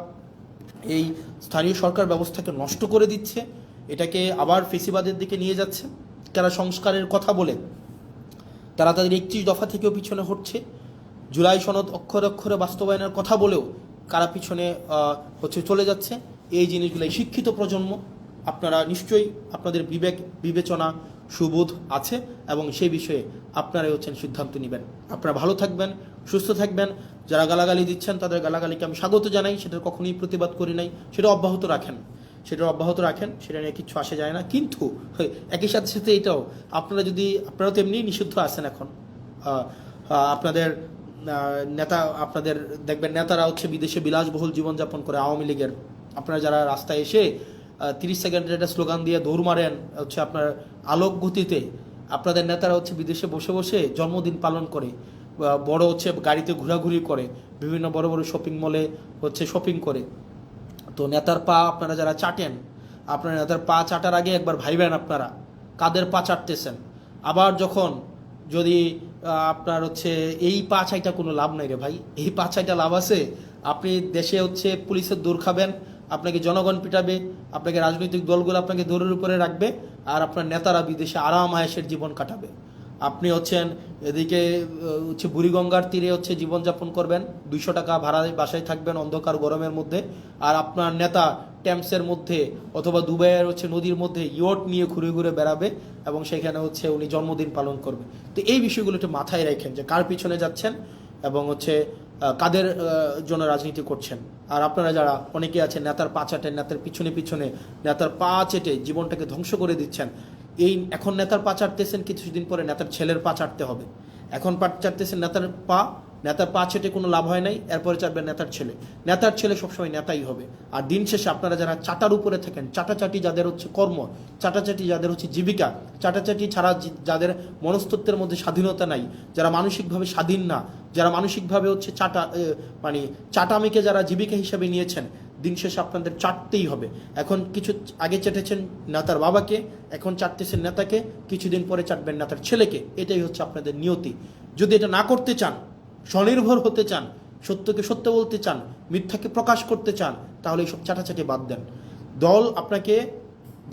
এই স্থানীয় সরকার ব্যবস্থাকে নষ্ট করে দিচ্ছে, এটাকে আবার ফেসিবাদের দিকে নিয়ে যাচ্ছে, কারা সংস্কারের কথা বলে তারা তাদের 31 দফা থেকেও পিছনে হটছে, জুলাই সনদ অক্ষরে অক্ষরে বাস্তবায়নের কথা বলেও কারা পিছনে হচ্ছে চলে যাচ্ছে। এই জিনিসগুলাই শিক্ষিত প্রজন্ম, আপনারা নিশ্চয়ই আপনাদের বিবেক বিবেচনা সুবোধ আছে এবং সেই বিষয়ে আপনারাই হচ্ছেন সিদ্ধান্ত নেবেন। আপনারা ভালো থাকবেন, সুস্থ থাকবেন। যারা গালাগালি দিচ্ছেন তাদের গালাগালিকে আমি স্বাগত জানাই, সেটার কখনোই প্রতিবাদ করি নাই, সেটা অব্যাহত রাখেন, সেটা নিয়ে কিচ্ছু আসে যায় না। কিন্তু একই সাথে সাথে এটাও আপনারা তো এমনি নিষিদ্ধ আছেন এখন, আপনাদের নেতা, আপনাদের দেখবেন নেতারা হচ্ছে বিদেশে বিলাসবহুল জীবনযাপন করে, আওয়ামী লীগের। আপনারা যারা রাস্তায় এসে 30 সেকেন্ডের একটা স্লোগান দিয়ে দৌড় মারেন হচ্ছে আপনার আলোক গতিতে, আপনাদের নেতারা হচ্ছে বিদেশে বসে বসে জন্মদিন পালন করে, বড় হচ্ছে গাড়িতে ঘোরাঘুরি করে, বিভিন্ন বড় বড় শপিং মলে হচ্ছে শপিং করে। তো নেতার পা আপনারা যারা চাটেন, আপনার নেতার পা চাটার আগে একবার ভাইবেন আপনারা কাদের পা চাটতেছেন। আবার যখন যদি আপনার হচ্ছে এই পা চাইটা কোনো লাভ নাই রে ভাই, এই পা চাইটা লাভ আছে। আপনি দেশে হচ্ছে পুলিশের দৌড় খাবেন, আপনাকে জনগণ পিটাবে, আপনাকে রাজনৈতিক দলগুলো আপনাকে দৌড়ের উপরে রাখবে, আর আপনার নেতারা বিদেশে আরাম আয়েশের জীবন কাটাবে। আপনি হচ্ছেন এদিকে হচ্ছে বুড়িগঙ্গার তীরে হচ্ছে জীবনযাপন করবেন, 200 টাকা ভাড়ায় বাসায় থাকবেন অন্ধকার গরমের মধ্যে, আর আপনার নেতা ট্যাম্পসের মধ্যে অথবা দুবাইয়ের হচ্ছে নদীর মধ্যে ইয়ট নিয়ে ঘুরে ঘুরে বেড়াবে এবং সেখানে হচ্ছে উনি জন্মদিন পালন করবে। তো এই বিষয়গুলো একটু মাথায় রাখেন যে কার পিছনে যাচ্ছেন এবং হচ্ছে কাদের জন্য রাজনীতি করছেন। আর আপনারা যারা অনেকে আছেন নেতার পা চাটেন, নেতার পিছনে পিছনে নেতার পা চেটে জীবনটাকে ধ্বংস করে দিচ্ছেন, এই এখন নেতার পা চাটতেছেন, কিছুদিন পরে নেতার ছেলের পা চাটতে হবে, এখন চাটতেছেন নেতার পা, নেতার পা চেটে কোনো লাভ হয় নাই, এরপরে চাটবেন নেতার ছেলে। নেতার ছেলে সবসময় নেতাই হবে। আর দিন শেষে আপনারা যারা চাটার উপরে থাকেন, চাটাচাটি যাদের হচ্ছে কর্ম, চাটাচাটি যাদের হচ্ছে জীবিকা, চাটাচাটি ছাড়া যাদের মনস্তত্ত্বের মধ্যে স্বাধীনতা নাই, যারা মানসিকভাবে স্বাধীন না, যারা মানসিকভাবে হচ্ছে মানে চাটামিকে যারা জীবিকা হিসাবে নিয়েছেন, দিন শেষে আপনাদের চাটতেই হবে। এখন কিছু আগে চেটেছেন নেতার বাবাকে, এখন চাটতেছেন নেতাকে, কিছুদিন পরে চাটবেন নেতার ছেলেকে। এটাই হচ্ছে আপনাদের নিয়তি। যদি এটা না করতে চান, স্বনির্ভর হতে চান, সত্যকে সত্য বলতে চান, মিথ্যাকে প্রকাশ করতে চান, তাহলে এইসব চাটাচাটি বাদ দেন। দল আপনাকে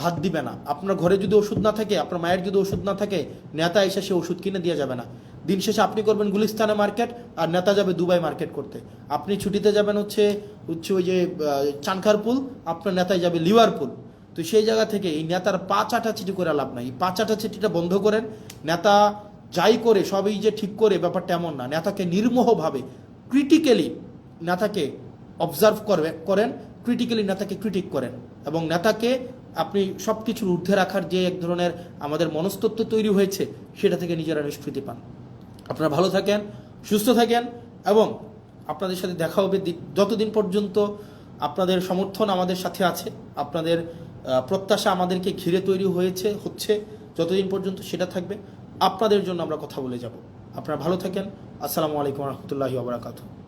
ভাত দিবে না। আপনার ঘরে যদি ওষুধ না থাকে, আপনার মায়ের যদি ওষুধ না থাকে, নেতা এসে সে ওষুধ কিনে দিয়ে যাবে না। দিন শেষে আপনি করবেন গুলিস্তানে মার্কেট, আর নেতা যাবে দুবাই মার্কেট করতে। আপনি ছুটিতে যাবেন হচ্ছে ওই যে চানখারপুল, আপনার নেতায় যাবে লিভারপুল। তো সেই জায়গা থেকে এই নেতার পা চাটাচিটি করে লাভ নাই। এই পা চাটাচিটিটা বন্ধ করেন। নেতা যাই করে সবই যে ঠিক করে, ব্যাপারটা এমন না। নেতাকে নির্মোহভাবে ক্রিটিক্যালি নেতাকে অবজার্ভ করেন, ক্রিটিক্যালি নেতাকে ক্রিটিক করেন, এবং নেতাকে আপনি সব কিছুর ঊর্ধ্বে রাখার যে এক ধরনের আমাদের মনস্তত্ত্ব তৈরি হয়েছে, সেটা থেকে নিজেরা নিষ্কৃতি পান। আপনারা ভালো থাকেন, সুস্থ থাকেন, এবং আপনাদের সাথে দেখা হবে যতদিন পর্যন্ত আপনাদের সমর্থন আমাদের সাথে আছে, আপনাদের প্রত্যাশা আমাদেরকে ঘিরে তৈরি হচ্ছে, যতদিন পর্যন্ত সেটা থাকবে, আপনাদের জন্য আমরা কথা বলে যাব। আপনারা ভালো থাকেন। আসসালামু আলাইকুম রহমতুল্লাহি ওয়া বারাকাতুহু।